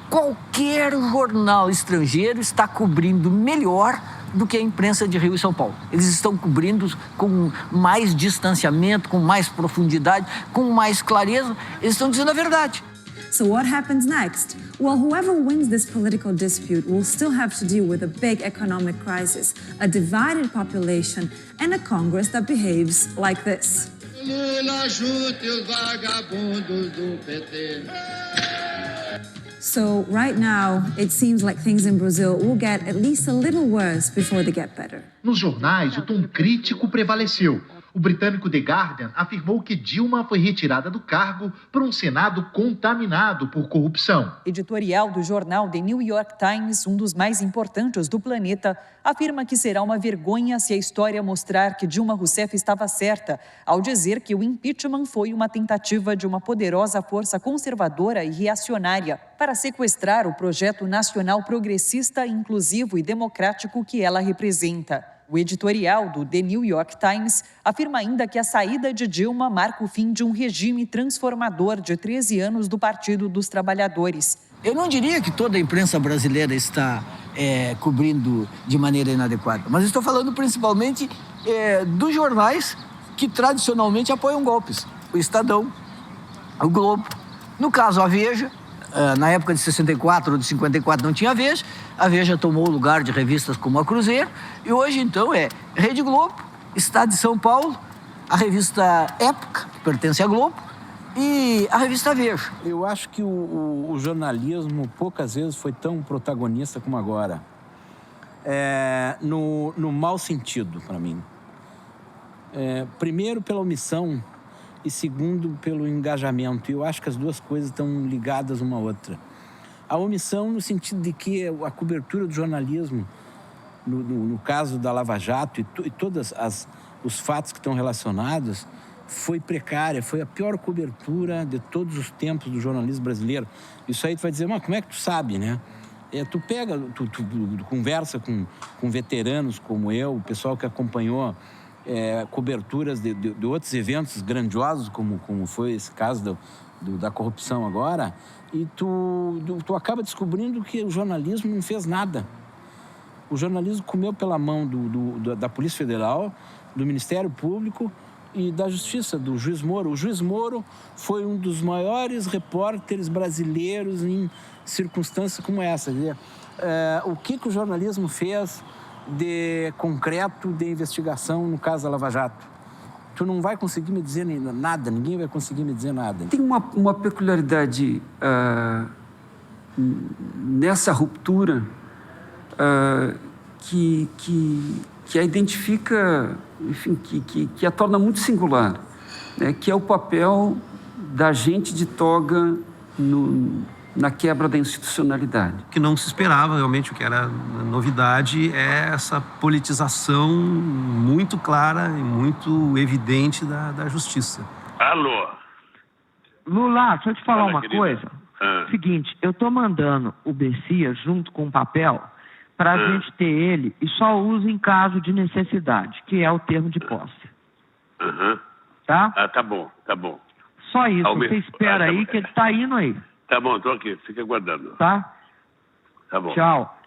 Qualquer jornal estrangeiro está cobrindo melhor do que a imprensa de Rio e São Paulo. Eles estão cobrindo com mais distanciamento, com mais profundidade, com mais clareza. Eles estão dizendo a verdade. So what happens next? Well, whoever wins this political dispute will still have to deal with a big economic crisis, a divided population, and a Congress that behaves like this. Lula chute os vagabundos do PT. So right now, it seems like things in Brazil will get at least a little worse before they get better. Nos jornais, o tom crítico prevaleceu. O britânico The Guardian afirmou que Dilma foi retirada do cargo por um Senado contaminado por corrupção. Editorial do jornal The New York Times, um dos mais importantes do planeta, afirma que será uma vergonha se a história mostrar que Dilma Rousseff estava certa ao dizer que o impeachment foi uma tentativa de uma poderosa força conservadora e reacionária para sequestrar o projeto nacional progressista, inclusivo e democrático que ela representa. O editorial do The New York Times afirma ainda que a saída de Dilma marca o fim de um regime transformador de 13 anos do Partido dos Trabalhadores. Eu não diria que toda a imprensa brasileira está cobrindo de maneira inadequada, mas estou falando principalmente dos jornais que tradicionalmente apoiam golpes. O Estadão, o Globo, no caso a Veja. Na época de 64 ou de 54 não tinha Veja. A Veja tomou o lugar de revistas como a Cruzeiro. E hoje, então, é Rede Globo, Estado de São Paulo, a revista Época, que pertence à Globo, e a revista Veja. Eu acho que o jornalismo poucas vezes foi tão protagonista como agora. No mau sentido, para mim. Primeiro, pela omissão e segundo, pelo engajamento. E eu acho que as duas coisas estão ligadas uma à outra. A omissão no sentido de que a cobertura do jornalismo, no caso da Lava Jato e todos os fatos que estão relacionados, foi precária, foi a pior cobertura de todos os tempos do jornalismo brasileiro. Isso aí tu vai dizer, mas como é que tu sabe, né? Tu pega, tu conversa com veteranos como eu, o pessoal que acompanhou coberturas de outros eventos grandiosos, como foi esse caso da corrupção agora, e tu acaba descobrindo que o jornalismo não fez nada. O jornalismo comeu pela mão da Polícia Federal, do Ministério Público e da Justiça, do juiz Moro. O juiz Moro foi um dos maiores repórteres brasileiros em circunstâncias como essa. O que o jornalismo fez de concreto de investigação no caso da Lava Jato? Tu não vai conseguir me dizer nada, ninguém vai conseguir me dizer nada. Tem uma peculiaridade nessa ruptura que a identifica, enfim, que a torna muito singular, né? Que é o papel da gente de toga na quebra da institucionalidade. O que não se esperava, realmente, o que era novidade é essa politização muito clara e muito evidente da justiça. Alô? Lula, deixa eu te falar Fala, uma querida. coisa. Seguinte, eu tô mandando o Bessias junto com o papel para a gente ter ele e só usa em caso de necessidade, que é o termo de posse. Tá? Tá bom, tá bom. Só isso, Ao você mesmo- espera tá aí bom. que ele tá indo aí, Tá bom, tô aqui, fica aguardando. tá? Tá bom. Tchau.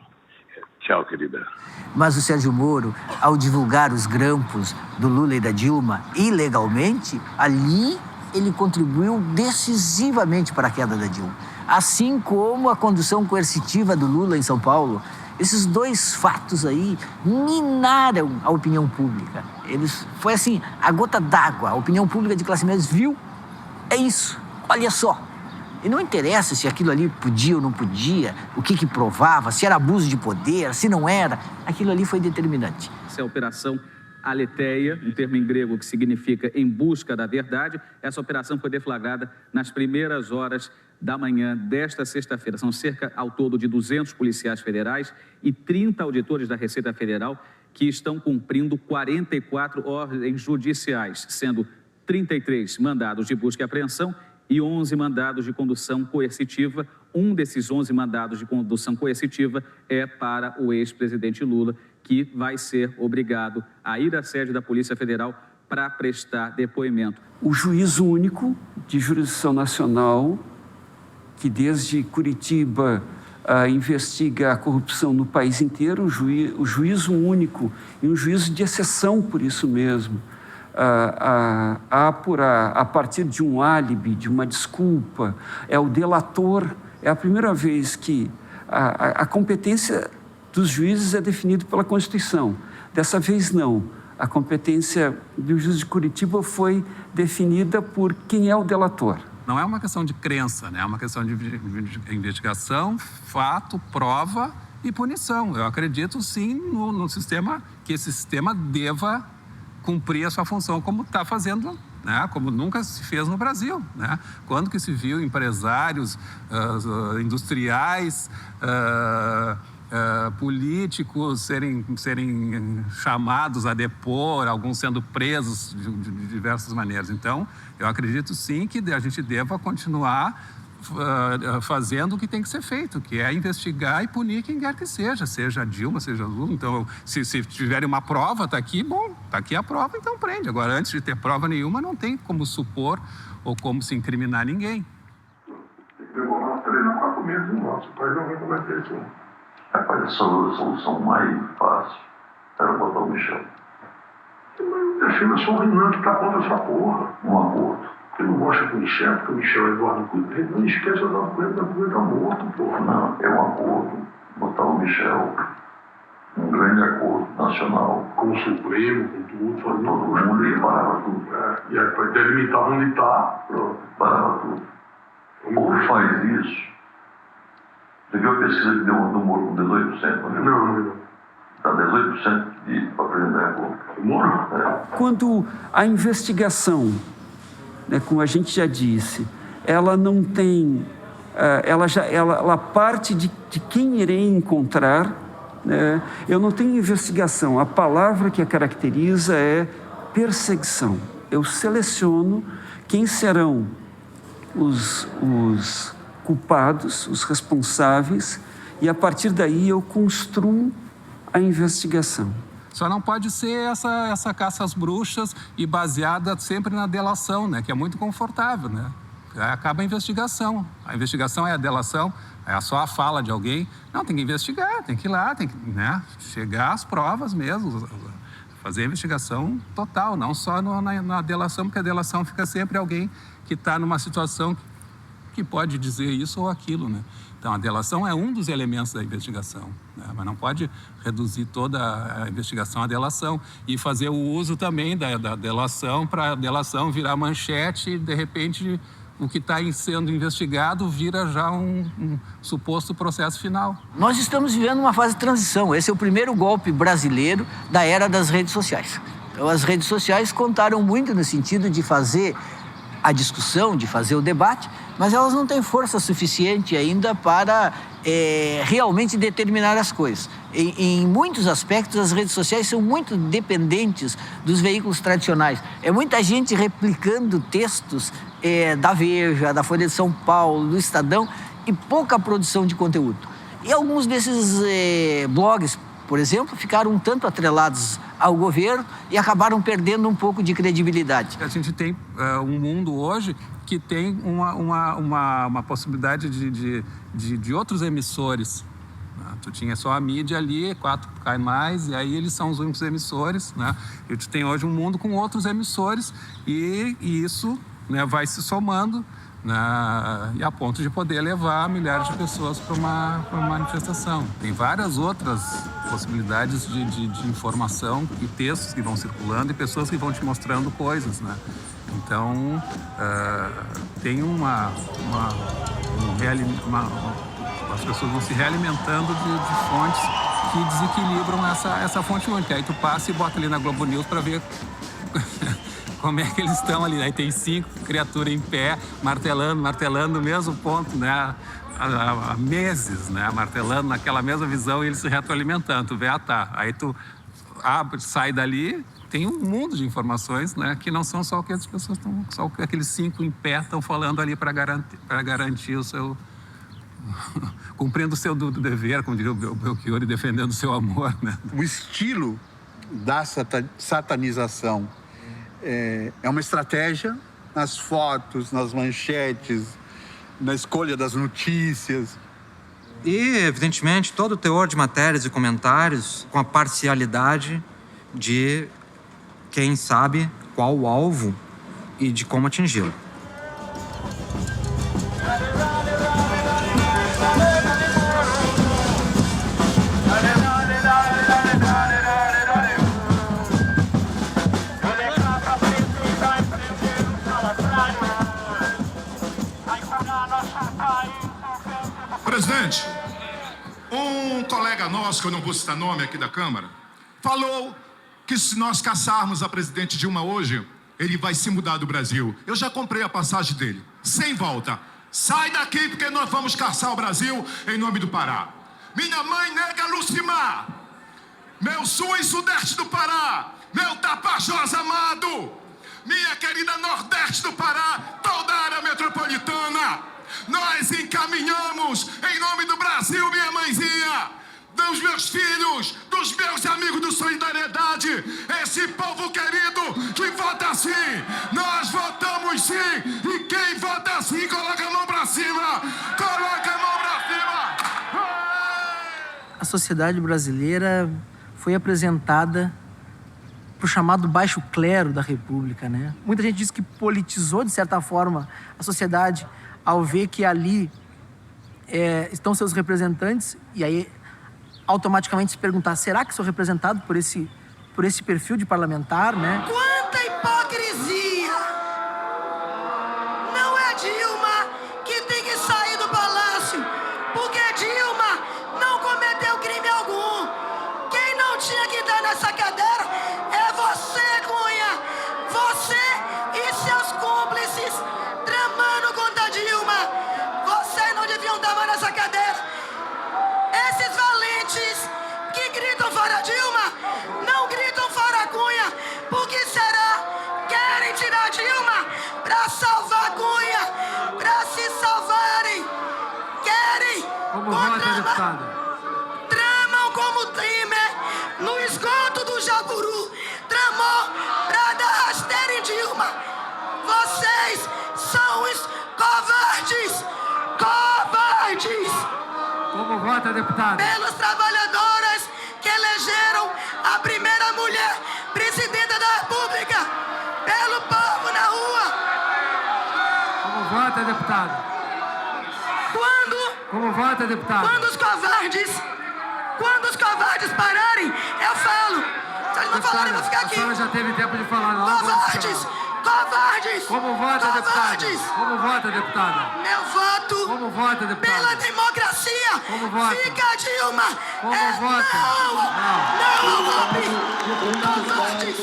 Tchau, querida. Mas o Sérgio Moro, ao divulgar os grampos do Lula e da Dilma ilegalmente, ali ele contribuiu decisivamente para a queda da Dilma. Assim como a condução coercitiva do Lula em São Paulo. Esses dois fatos aí minaram a opinião pública. Foi assim, a gota d'água. A opinião pública de classe média viu, é isso, olha só. E não interessa se aquilo ali podia ou não podia, o que provava, se era abuso de poder, se não era. Aquilo ali foi determinante. Essa é a Operação Aletheia, um termo em grego que significa em busca da verdade. Essa operação foi deflagrada nas primeiras horas da manhã desta sexta-feira. São cerca, ao todo, de 200 policiais federais e 30 auditores da Receita Federal que estão cumprindo 44 ordens judiciais, sendo 33 mandados de busca e apreensão e 11 mandados de condução coercitiva. Um desses 11 mandados de condução coercitiva é para o ex-presidente Lula, que vai ser obrigado a ir à sede da Polícia Federal para prestar depoimento. O juízo único de jurisdição nacional, que desde Curitiba investiga a corrupção no país inteiro, o juízo único e um juízo de exceção por isso mesmo, a apurar a partir de um álibi, de uma desculpa, é o delator. É a primeira vez que a competência dos juízes é definida pela Constituição. Dessa vez não. A competência do juiz de Curitiba foi definida por quem é o delator. Não é uma questão de crença, né? É uma questão de investigação, fato, prova e punição. Eu acredito, sim, no sistema, que esse sistema deva cumprir a sua função como está fazendo, né? Como nunca se fez no Brasil, né? Quando que se viu empresários, industriais, políticos serem chamados a depor, alguns sendo presos de diversas maneiras. Então, eu acredito sim que a gente deva continuar fazendo o que tem que ser feito, que é investigar e punir quem quer que seja a Dilma, seja a Lula. Então, se tiverem uma prova, está aqui, bom, está aqui a prova, então prende. Agora, antes de ter prova nenhuma, não tem como supor ou como se incriminar ninguém. Pegou umas 3 ou 4 meses no nosso país, não vai cometer isso. Rapaz, a solução mais fácil era botar o Michel. Mas eu sou o Renan que tá contra essa porra. Um acordo. Eu não gosto do Michel, porque o Michel é Eduardo Cunha. Não esquece o Eduardo Cunha tá morto, porra. Não, é um acordo. Botar o Michel, um grande acordo nacional com o Supremo, com tudo, fazia todo mundo e parava tudo. E aí, para delimitar onde está, pronto. Parava tudo. Ou faz isso. Você viu a pesquisa que deu no Moro com 18%? Não. Está 18% para presidente da República. Moro? Quando a investigação, né, como a gente já disse, ela não tem... ela parte de quem irei encontrar, né? Eu não tenho investigação. A palavra que a caracteriza é perseguição. Eu seleciono quem serão os culpados, os responsáveis, e a partir daí eu construo a investigação. Só não pode ser essa caça às bruxas e baseada sempre na delação, né? Que é muito confortável, né? Aí acaba a investigação. A investigação é a delação, é só a fala de alguém. Não, tem que investigar, tem que ir lá, tem que, né, chegar às provas mesmo, fazer a investigação total, não só na delação, porque a delação fica sempre alguém que está numa situação que pode dizer isso ou aquilo, né? Então, a delação é um dos elementos da investigação, né? Mas não pode reduzir toda a investigação à delação e fazer o uso também da delação para a delação virar manchete e, de repente, o que está sendo investigado vira já um suposto processo final. Nós estamos vivendo uma fase de transição. Esse é o primeiro golpe brasileiro da era das redes sociais. Então, as redes sociais contaram muito no sentido de fazer a discussão, de fazer o debate, mas elas não têm força suficiente ainda para realmente determinar as coisas. Em muitos aspectos, as redes sociais são muito dependentes dos veículos tradicionais. É muita gente replicando textos da Veja, da Folha de São Paulo, do Estadão, e pouca produção de conteúdo. E alguns desses blogs, por exemplo, ficaram um tanto atrelados ao governo e acabaram perdendo um pouco de credibilidade. A gente tem um mundo hoje que tem uma possibilidade de outros emissores. Tu tinha só a mídia ali, 4 canais, e aí eles são os únicos emissores, né? E tu tem hoje um mundo com outros emissores e isso, né, vai se somando, e a ponto de poder levar milhares de pessoas para uma manifestação. Tem várias outras possibilidades de informação e textos que vão circulando e pessoas que vão te mostrando coisas, né? Então, tem as pessoas vão se realimentando de fontes que desequilibram essa fonte única. Aí tu passa e bota ali na Globo News para ver como é que eles estão ali. Aí tem 5 criaturas em pé, martelando no mesmo ponto, né? Há meses, né? Martelando naquela mesma visão e eles se retroalimentando. Tu vê, Aí tu abre, sai dali, tem um mundo de informações, né? Que não são só o que as pessoas estão, só aqueles 5 em pé estão falando ali para garantir o seu... cumprindo o seu dever, como diria o Belchior, e defendendo o seu amor, né? O estilo da satanização é uma estratégia nas fotos, nas manchetes, na escolha das notícias. E, evidentemente, todo o teor de matérias e comentários com a parcialidade de quem sabe qual o alvo e de como atingi-lo. Presidente, um colega nosso, que eu não vou citar nome aqui da Câmara, falou que se nós caçarmos a presidente Dilma hoje, ele vai se mudar do Brasil. Eu já comprei a passagem dele, sem volta. Sai daqui porque nós vamos caçar o Brasil em nome do Pará. Minha mãe nega Lucimar, meu sul e sudeste do Pará, meu Tapajós amado, minha querida nordeste do Pará, toda a área metropolitana. Nós encaminhamos em nome do Brasil, minha mãezinha, dos meus filhos, dos meus amigos do Solidariedade, esse povo querido que vota sim. Nós votamos sim, e quem vota sim, coloca a mão pra cima, coloca a mão pra cima. A sociedade brasileira foi apresentada para o chamado baixo clero da República, né? Muita gente diz que politizou, de certa forma, a sociedade ao ver que ali estão seus representantes, e aí automaticamente se perguntar, será que sou representado por esse por esse perfil de parlamentar, né? Quanta hipocrisia! Não é Dilma que tem que sair do palácio, porque Dilma não cometeu crime algum. Quem não tinha que estar nessa cadeira é você, Cunha. Você e seus cúmplices tramando contra Dilma. Vocês não deviam estar mais nessa cadeira. Esses valentes que gritam fora Dilma, não gritam fora Cunha. Por que será? Querem tirar Dilma pra salvar Cunha, pra se salvarem. Querem. Como vota, deputada? Tramam como Temer no esgoto do Jaburu. Tramou pra dar rasteira em Dilma. Vocês são os covardes. Covardes. Como vota, deputada? Pelos trabalhadoras que elegeram a primeira mulher presidenta da República. Pelo povo na rua. Como vota, deputada? Como vota, deputada? Quando os covardes pararem, eu falo. Se eles não falarem, eu vou ficar aqui. A senhora já teve tempo de falar, não? Covardes! Covardes! Como vota, deputada? Como vota, deputada? Meu voto. Como vota, deputada? Pela democracia. Como vota? Fica Dilma. Como vota? Não ao golpe. Covardes.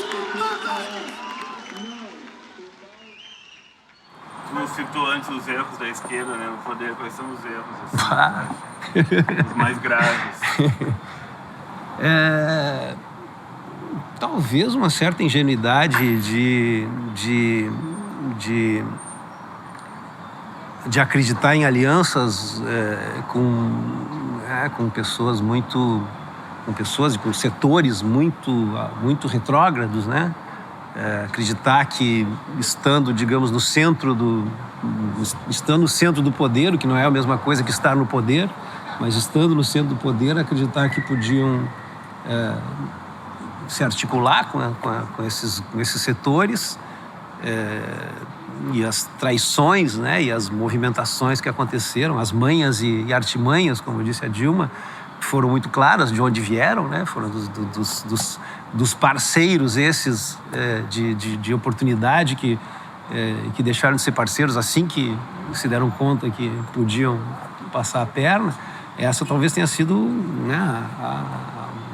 Tu citou antes os erros da esquerda, né, no poder. Quais são os erros, assim, os mais graves? Talvez uma certa ingenuidade de acreditar em alianças com pessoas e com setores muito retrógrados, né? Acreditar que estando, digamos, no centro do poder, o que não é a mesma coisa que estar no poder, mas estando no centro do poder, acreditar que podiam se articular com esses setores, e as traições, né, e as movimentações que aconteceram, as manhas e artimanhas, como disse a Dilma, foram muito claras de onde vieram, né? Foram dos parceiros esses de oportunidade que deixaram de ser parceiros assim que se deram conta que podiam passar a perna. Essa talvez tenha sido, né,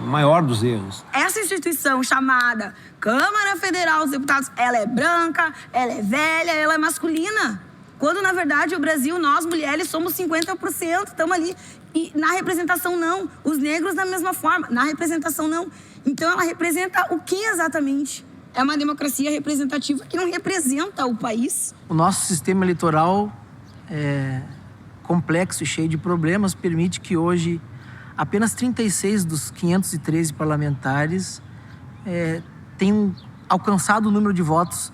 o maior dos erros. Essa instituição chamada Câmara Federal dos Deputados, ela é branca, ela é velha, ela é masculina. Quando, na verdade, o Brasil, nós, mulheres, somos 50%, estamos ali. E na representação, não. Os negros, da mesma forma. Na representação, não. Então, ela representa o que exatamente? É uma democracia representativa que não representa o país. O nosso sistema eleitoral é complexo e cheio de problemas, permite que hoje apenas 36 dos 513 parlamentares tenham alcançado o número de votos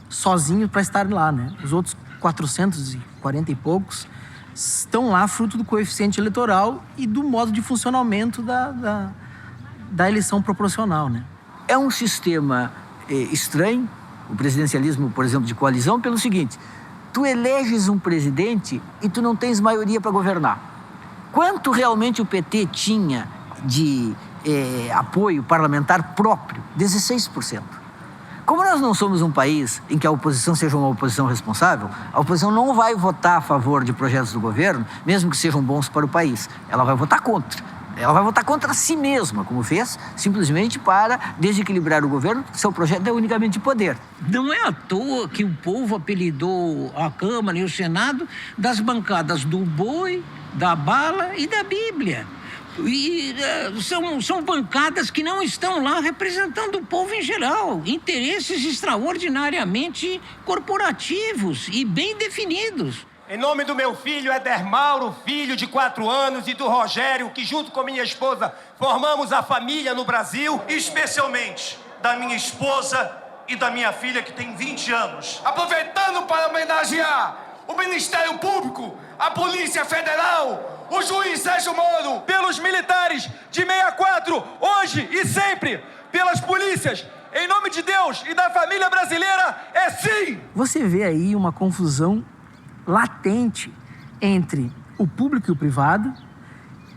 sozinhos para estar lá, né? Os outros 440 e poucos estão lá fruto do coeficiente eleitoral e do modo de funcionamento da eleição proporcional, né? É um sistema estranho, o presidencialismo, por exemplo, de coalizão, pelo seguinte: tu eleges um presidente e tu não tens maioria para governar. Quanto realmente o PT tinha de apoio parlamentar próprio? 16%. Como nós não somos um país em que a oposição seja uma oposição responsável, a oposição não vai votar a favor de projetos do governo, mesmo que sejam bons para o país. Ela vai votar contra. Ela vai votar contra si mesma, como fez, simplesmente para desequilibrar o governo. Seu projeto é unicamente de poder. Não é à toa que o povo apelidou a Câmara e o Senado das bancadas do boi, da bala e da Bíblia. E são bancadas que não estão lá representando o povo em geral. Interesses extraordinariamente corporativos e bem definidos. Em nome do meu filho Éder Mauro, filho de 4 anos, e do Rogério, que junto com minha esposa formamos a família no Brasil. Especialmente da minha esposa e da minha filha, que tem 20 anos. Aproveitando para homenagear o Ministério Público, a Polícia Federal, o juiz Sérgio Moro, pelos militares de 64, hoje e sempre, pelas polícias, em nome de Deus e da família brasileira, é sim! Você vê aí uma confusão latente entre o público e o privado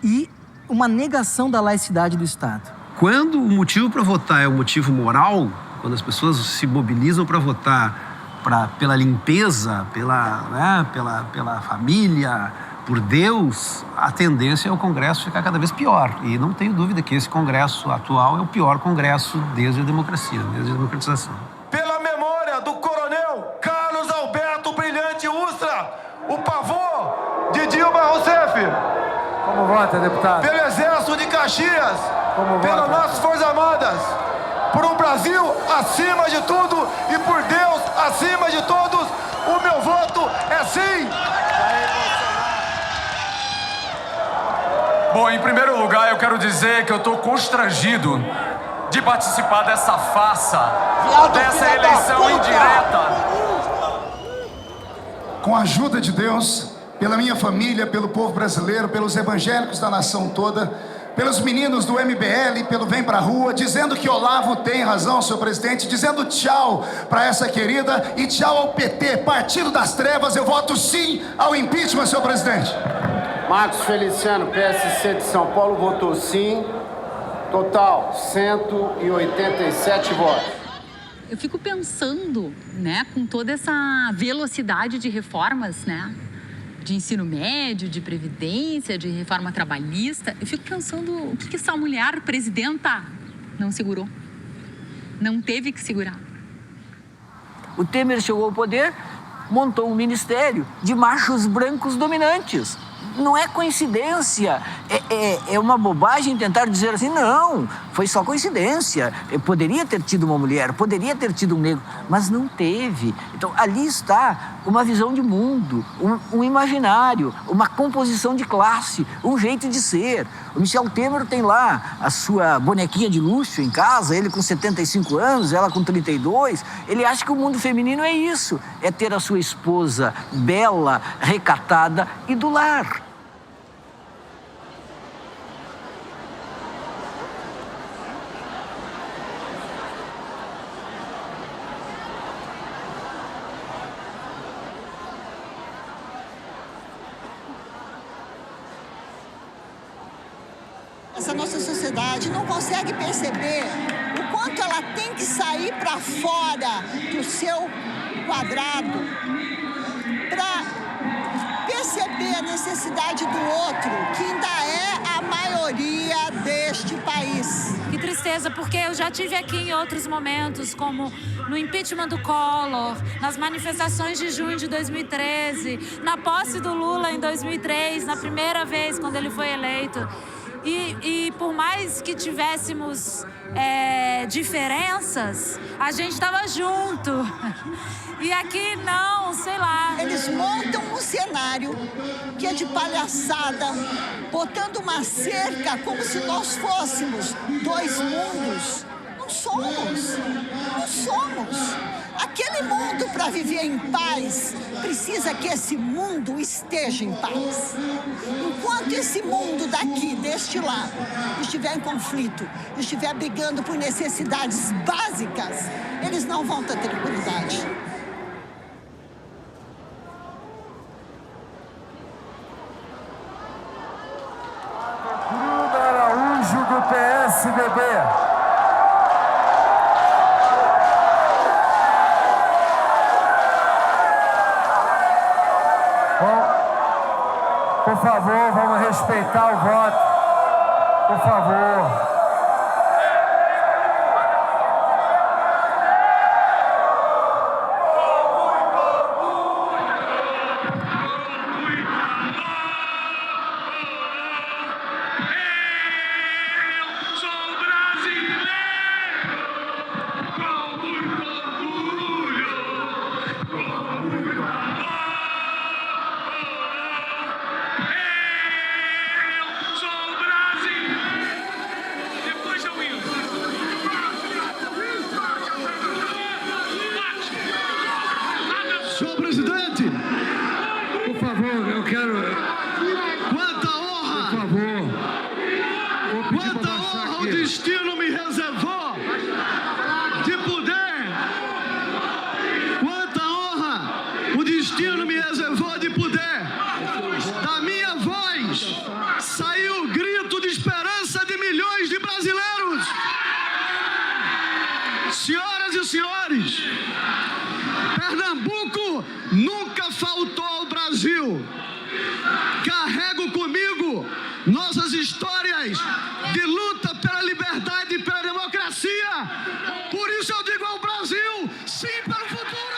e uma negação da laicidade do Estado. quando o motivo para votar é um motivo moral, quando as pessoas se mobilizam para votar pela limpeza, pela família, por Deus, a tendência é o Congresso ficar cada vez pior. E não tenho dúvida que esse Congresso atual é o pior Congresso desde a democracia, desde a democratização. Pela memória do coronel Carlos Alberto Brilhante Ustra, o pavor de Dilma Rousseff. Como vota, deputado? Pelo Exército de Caxias. Como pelas vota? nossas Forças Armadas. Por um Brasil acima de tudo e por Deus acima de todos, o meu voto é sim. Bom, em primeiro lugar, eu quero dizer que eu estou constrangido de participar dessa farsa, dessa eleição indireta. Com a ajuda de Deus, pela minha família, pelo povo brasileiro, pelos evangélicos da nação toda, pelos meninos do MBL, pelo Vem Pra Rua, dizendo que Olavo tem razão, senhor presidente, dizendo tchau para essa querida e tchau ao PT, Partido das Trevas, eu voto sim ao impeachment, senhor presidente. Marcos Feliciano, PSC de São Paulo, votou sim. Total, 187 votos. Eu fico pensando, né, com toda essa velocidade de reformas, né, de ensino médio, de previdência, de reforma trabalhista, eu fico pensando o que essa mulher presidenta não segurou, não teve que segurar. O Temer chegou ao poder, montou um ministério de machos brancos dominantes. Não é coincidência, é uma bobagem tentar dizer assim, não, foi só coincidência. Eu poderia ter tido uma mulher, poderia ter tido um negro, mas não teve. Então, ali está uma visão de mundo, um imaginário, uma composição de classe, um jeito de ser. O Michel Temer tem lá a sua bonequinha de luxo em casa, ele com 75 anos, ela com 32. Ele acha que o mundo feminino é isso, é ter a sua esposa bela, recatada e do lar. Essa nossa sociedade não consegue perceber o quanto ela tem que sair para fora do seu quadrado para perceber a necessidade do outro, que ainda é a maioria deste país. Que tristeza, porque eu já tive aqui em outros momentos, como no impeachment do Collor, nas manifestações de junho de 2013, na posse do Lula em 2003, na primeira vez quando ele foi eleito. E por mais que tivéssemos diferenças, a gente estava junto. E aqui não, sei lá. Eles montam um cenário que é de palhaçada, botando uma cerca como se nós fôssemos dois mundos. Não somos, não somos. Aquele mundo, para viver em paz, precisa que esse mundo esteja em paz. Enquanto esse mundo daqui, deste lado, estiver em conflito, estiver brigando por necessidades básicas, eles não vão ter tranquilidade. Bruno Araújo, do PSDB. Por favor, vamos respeitar o voto. Por favor. Senhor presidente, por favor, eu quero... Quanta honra! Por favor. Quanta honra o destino me reservou de poder... Quanta honra o destino me reservou de poder... Da minha voz saiu o grito de esperança de milhões de brasileiros. de luta pela liberdade e pela democracia. Por isso eu digo ao Brasil, sim para o futuro!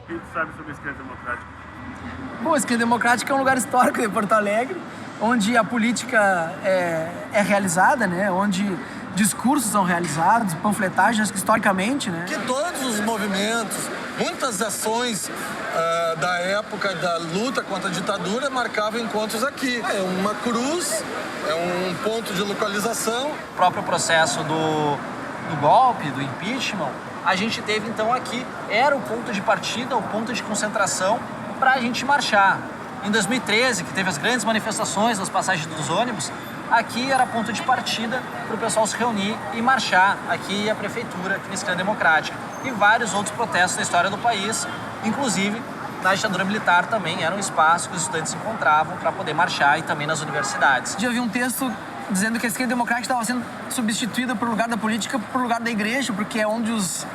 O que tu sabe sobre a esquerda democrática? Bom, a esquerda democrática é um lugar histórico de Porto Alegre, onde a política é realizada, né? Onde discursos são realizados, panfletagens, historicamente, né? Que todos os movimentos, muitas ações da época da luta contra a ditadura marcavam encontros aqui. É uma cruz, é um ponto de localização. O próprio processo do golpe, do impeachment, a gente teve então aqui, era o ponto de partida, o ponto de concentração para a gente marchar. Em 2013, que teve as grandes manifestações das passagens dos ônibus, aqui era ponto de partida para o pessoal se reunir e marchar. Aqui a prefeitura, aqui na Esquerda Democrática. E vários outros protestos da história do país, inclusive na ditadura militar também era um espaço que os estudantes se encontravam para poder marchar e também nas universidades. Já vi um texto dizendo que a esquerda democrática estava sendo substituída por lugar da política por lugar da igreja, porque é onde os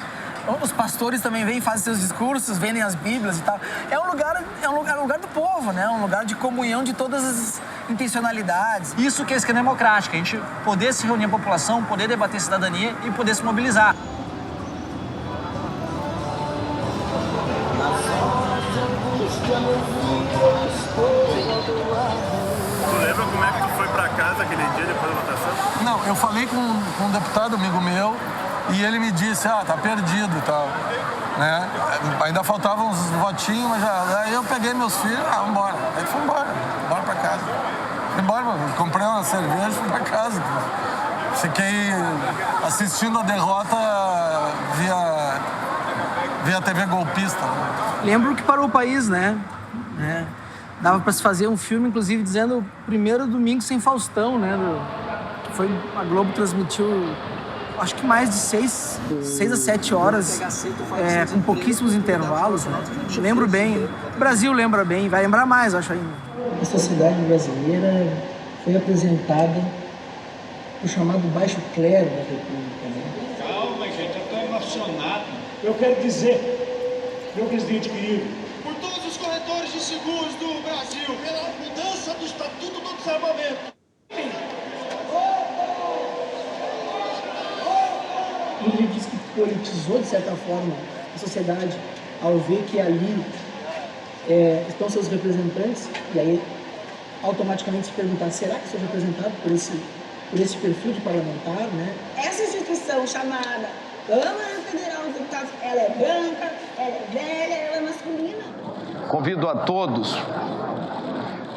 pastores também vêm, fazem seus discursos, vendem as bíblias e tal. É um lugar do povo, né? Um lugar de comunhão de todas as intencionalidades. Isso que é a esquerda democrática, a gente poder se reunir a população, poder debater cidadania e poder se mobilizar. Tu lembra como é que tu foi pra casa aquele dia depois da votação? Não, eu falei com um deputado amigo meu e ele me disse, tá perdido e tal, né? Ainda faltavam uns votinhos, mas aí eu peguei meus filhos, vamos embora. Aí fui embora pra casa. Fui embora, comprei uma cerveja e fui pra casa. Fiquei assistindo a derrota via TV golpista. Lembro que parou o país, né? Dava para se fazer um filme, inclusive, dizendo o primeiro domingo sem Faustão, né? A Globo transmitiu, acho que mais de 6 a 7 horas, com pouquíssimos intervalos, né? Lembro bem. O Brasil lembra bem, vai lembrar mais, acho ainda. A sociedade brasileira foi apresentada o chamado baixo clero da República, né? Calma, gente, eu estou emocionado. Eu quero dizer, meu presidente querido, por todos os corretores de seguros do Brasil, pela mudança do Estatuto do Desarmamento. Ele diz que politizou, de certa forma, a sociedade ao ver que ali estão seus representantes, e aí automaticamente se perguntar, será que sou representado por esse perfil de parlamentar, né? Essa instituição chamada Câmara Federal dos Deputados, ela é branca, ela é velha, ela é masculina. Convido a todos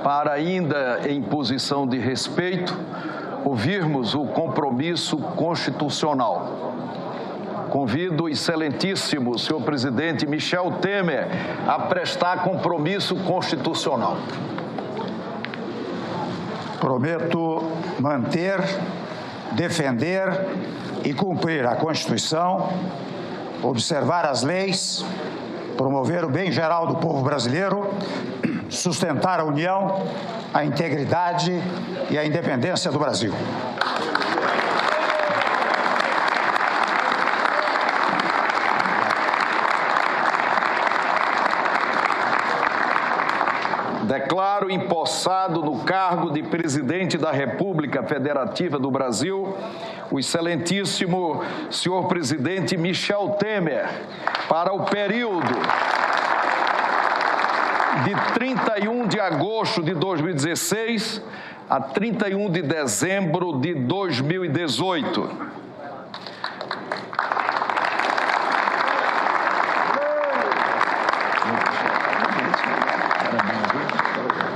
para, ainda em posição de respeito, ouvirmos o compromisso constitucional. Convido o excelentíssimo senhor presidente Michel Temer a prestar compromisso constitucional. Prometo manter, defender e cumprir a Constituição, observar as leis, promover o bem geral do povo brasileiro, sustentar a união, a integridade e a independência do Brasil. declaro empossado no cargo de presidente da República Federativa do Brasil o excelentíssimo senhor presidente Michel Temer para o período de 31 de agosto de 2016 a 31 de dezembro de 2018.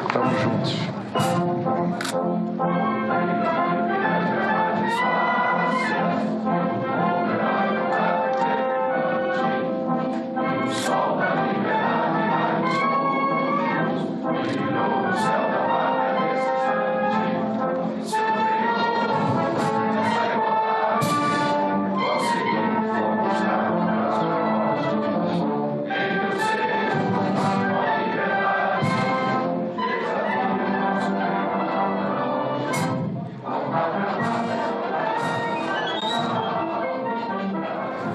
Estamos juntos.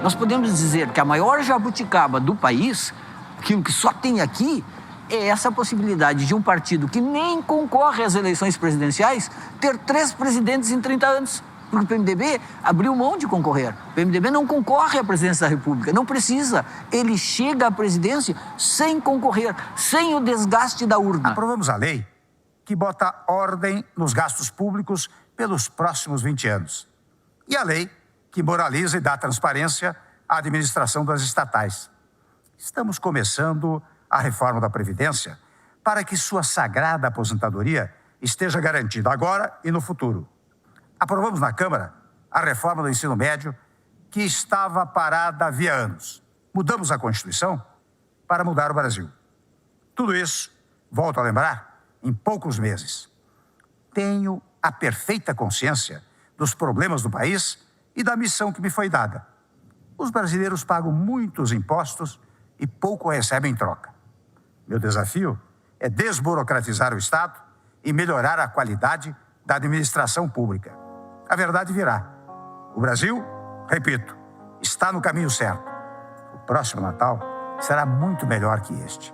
Nós podemos dizer que a maior jabuticaba do país, aquilo que só tem aqui, é essa possibilidade de um partido que nem concorre às eleições presidenciais ter 3 presidentes em 30 anos. Porque o PMDB abriu mão de concorrer. O PMDB não concorre à presidência da República, não precisa. Ele chega à presidência sem concorrer, sem o desgaste da urna. Aprovamos a lei que bota ordem nos gastos públicos pelos próximos 20 anos. E a lei que moraliza e dá transparência à administração das estatais. Estamos começando a reforma da Previdência para que sua sagrada aposentadoria esteja garantida agora e no futuro. Aprovamos na Câmara a reforma do ensino médio que estava parada havia anos. Mudamos a Constituição para mudar o Brasil. Tudo isso, volto a lembrar, em poucos meses. Tenho a perfeita consciência dos problemas do país e da missão que me foi dada. Os brasileiros pagam muitos impostos e pouco recebem em troca. Meu desafio é desburocratizar o Estado e melhorar a qualidade da administração pública. A verdade virá. O Brasil, repito, está no caminho certo. O próximo Natal será muito melhor que este.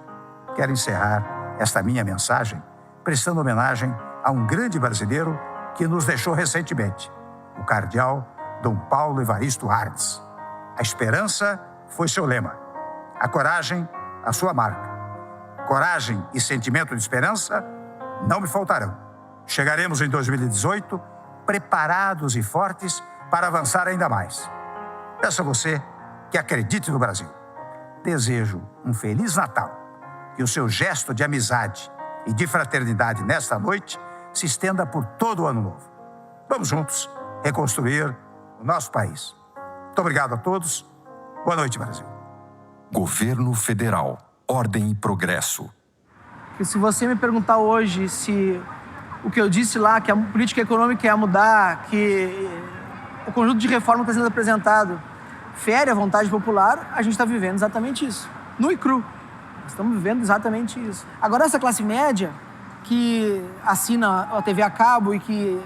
Quero encerrar esta minha mensagem prestando homenagem a um grande brasileiro que nos deixou recentemente, o cardeal Dom Paulo Evaristo Arnes. A esperança foi seu lema. A coragem, a sua marca. Coragem e sentimento de esperança não me faltarão. Chegaremos em 2018 preparados e fortes para avançar ainda mais. Peço a você que acredite no Brasil. Desejo um Feliz Natal, que o seu gesto de amizade e de fraternidade nesta noite se estenda por todo o ano novo. Vamos juntos reconstruir o nosso país. Muito obrigado a todos. Boa noite, Brasil. Governo Federal. Ordem e progresso. E se você me perguntar hoje se o que eu disse lá, que a política econômica ia mudar, que o conjunto de reforma que está sendo apresentado fere a vontade popular, a gente está vivendo exatamente isso. Nu e cru. Estamos vivendo exatamente isso. Agora, essa classe média que assina a TV a cabo e que,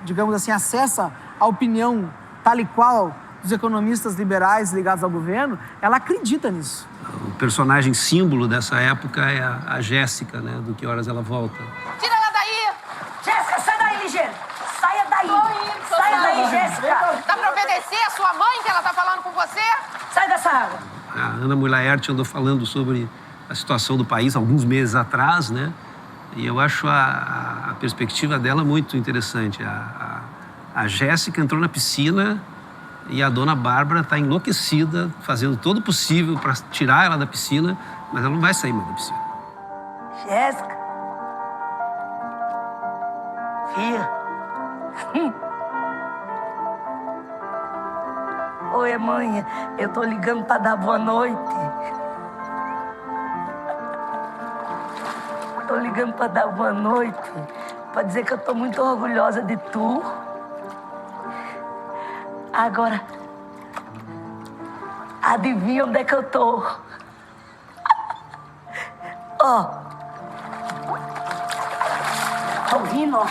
digamos assim, acessa a opinião tal e qual dos economistas liberais ligados ao governo, ela acredita nisso. O personagem símbolo dessa época é a Jéssica, né? Do Que Horas Ela Volta. Tira ela daí! Jéssica, sai daí, ligeiro! Saia daí! Saia daí, Jéssica! Dá pra obedecer a sua mãe que ela tá falando com você? Sai dessa água! A Ana Mulaert andou falando sobre a situação do país alguns meses atrás, né? E eu acho a perspectiva dela muito interessante. A Jéssica entrou na piscina e a dona Bárbara está enlouquecida, fazendo todo o possível para tirar ela da piscina, mas ela não vai sair mais da piscina. Jéssica. Filha. Oi, mãe. Eu tô ligando para dar boa noite. Tô ligando para dar boa noite, para dizer que eu tô muito orgulhosa de tu. Agora, adivinha onde é que eu tô? Ó. Tá ouvindo, ó?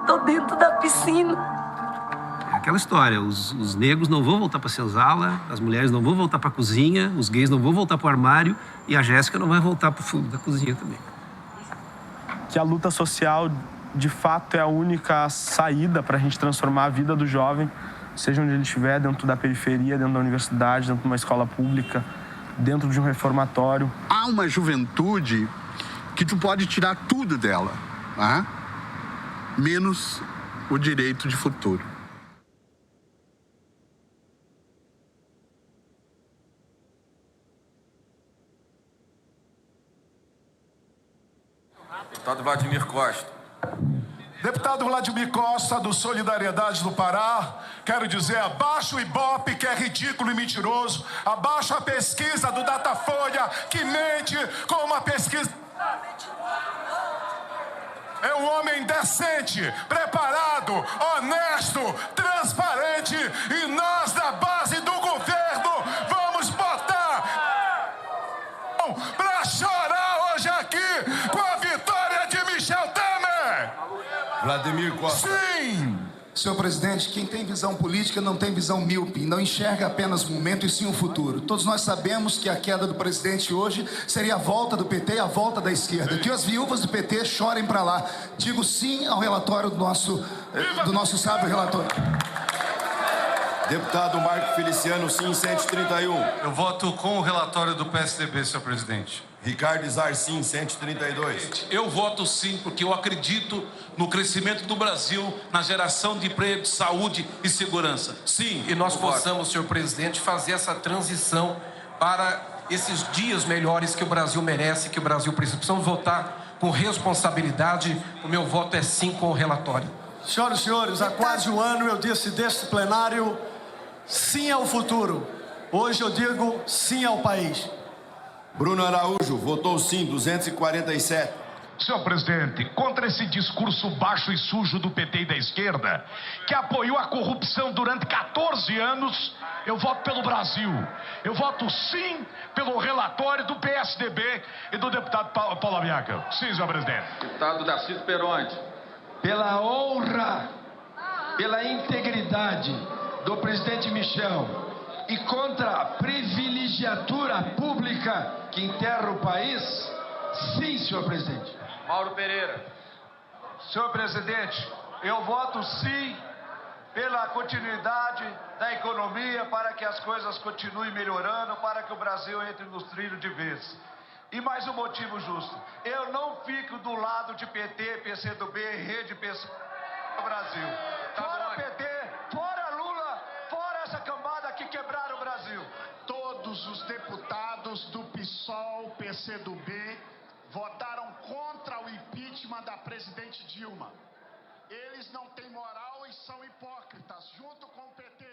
Tô dentro da piscina. aquela história, os negros não vão voltar para a senzala, as mulheres não vão voltar para a cozinha, os gays não vão voltar para o armário e a Jéssica não vai voltar para o fundo da cozinha também. Que a luta social, de fato, é a única saída para a gente transformar a vida do jovem, seja onde ele estiver, dentro da periferia, dentro da universidade, dentro de uma escola pública, dentro de um reformatório. Há uma juventude que tu pode tirar tudo dela, né? Menos o direito de futuro. Deputado Vladimir Costa. Deputado Vladimir Costa, do Solidariedade do Pará, quero dizer, abaixo o Ibope, que é ridículo e mentiroso, abaixo a pesquisa do Datafolha, que mente com uma pesquisa... É um homem decente, preparado, honesto, transparente, e nós da base do governo vamos botar pra chorar hoje aqui com a vitória de Michel Temer! Vladimir Costa. Sim! Senhor presidente, quem tem visão política não tem visão míope, não enxerga apenas o momento e sim o futuro. Todos nós sabemos que a queda do presidente hoje seria a volta do PT e a volta da esquerda. Que as viúvas do PT chorem para lá. Digo sim ao relatório do nosso sábio relator. Deputado Marco Feliciano, sim, 131. Eu voto com o relatório do PSDB, senhor presidente. Ricardo Izar, sim, 132. Eu voto sim, porque eu acredito no crescimento do Brasil, na geração de emprego, de saúde e segurança. Sim, e nós possamos, senhor presidente, fazer essa transição para esses dias melhores que o Brasil merece, que o Brasil precisa. Precisamos votar com responsabilidade. O meu voto é sim com o relatório. Senhoras e senhores, há quase um ano eu disse deste plenário sim ao futuro. Hoje eu digo sim ao país. Bruno Araújo, votou sim, 247. Senhor presidente, contra esse discurso baixo e sujo do PT e da esquerda, que apoiou a corrupção durante 14 anos, eu voto pelo Brasil. Eu voto sim pelo relatório do PSDB e do deputado Paulo Abiaga. Sim, senhor presidente. Deputado Darcito Peronte. Pela honra, pela integridade do presidente Michel e contra a privilegiatura pública que enterra o país, sim, senhor presidente. Mauro Pereira. Senhor presidente, eu voto sim pela continuidade da economia, para que as coisas continuem melhorando, para que o Brasil entre nos trilhos de vez. E mais um motivo justo, eu não fico do lado de PT, PCdoB, Rede PC do Brasil. Fora PT, fora Lula, fora essa cambada que quebraram o Brasil. Todos os deputados do PSOL, PCdoB, votaram contra o impeachment da presidente Dilma. Eles não têm moral e são hipócritas, junto com o PT.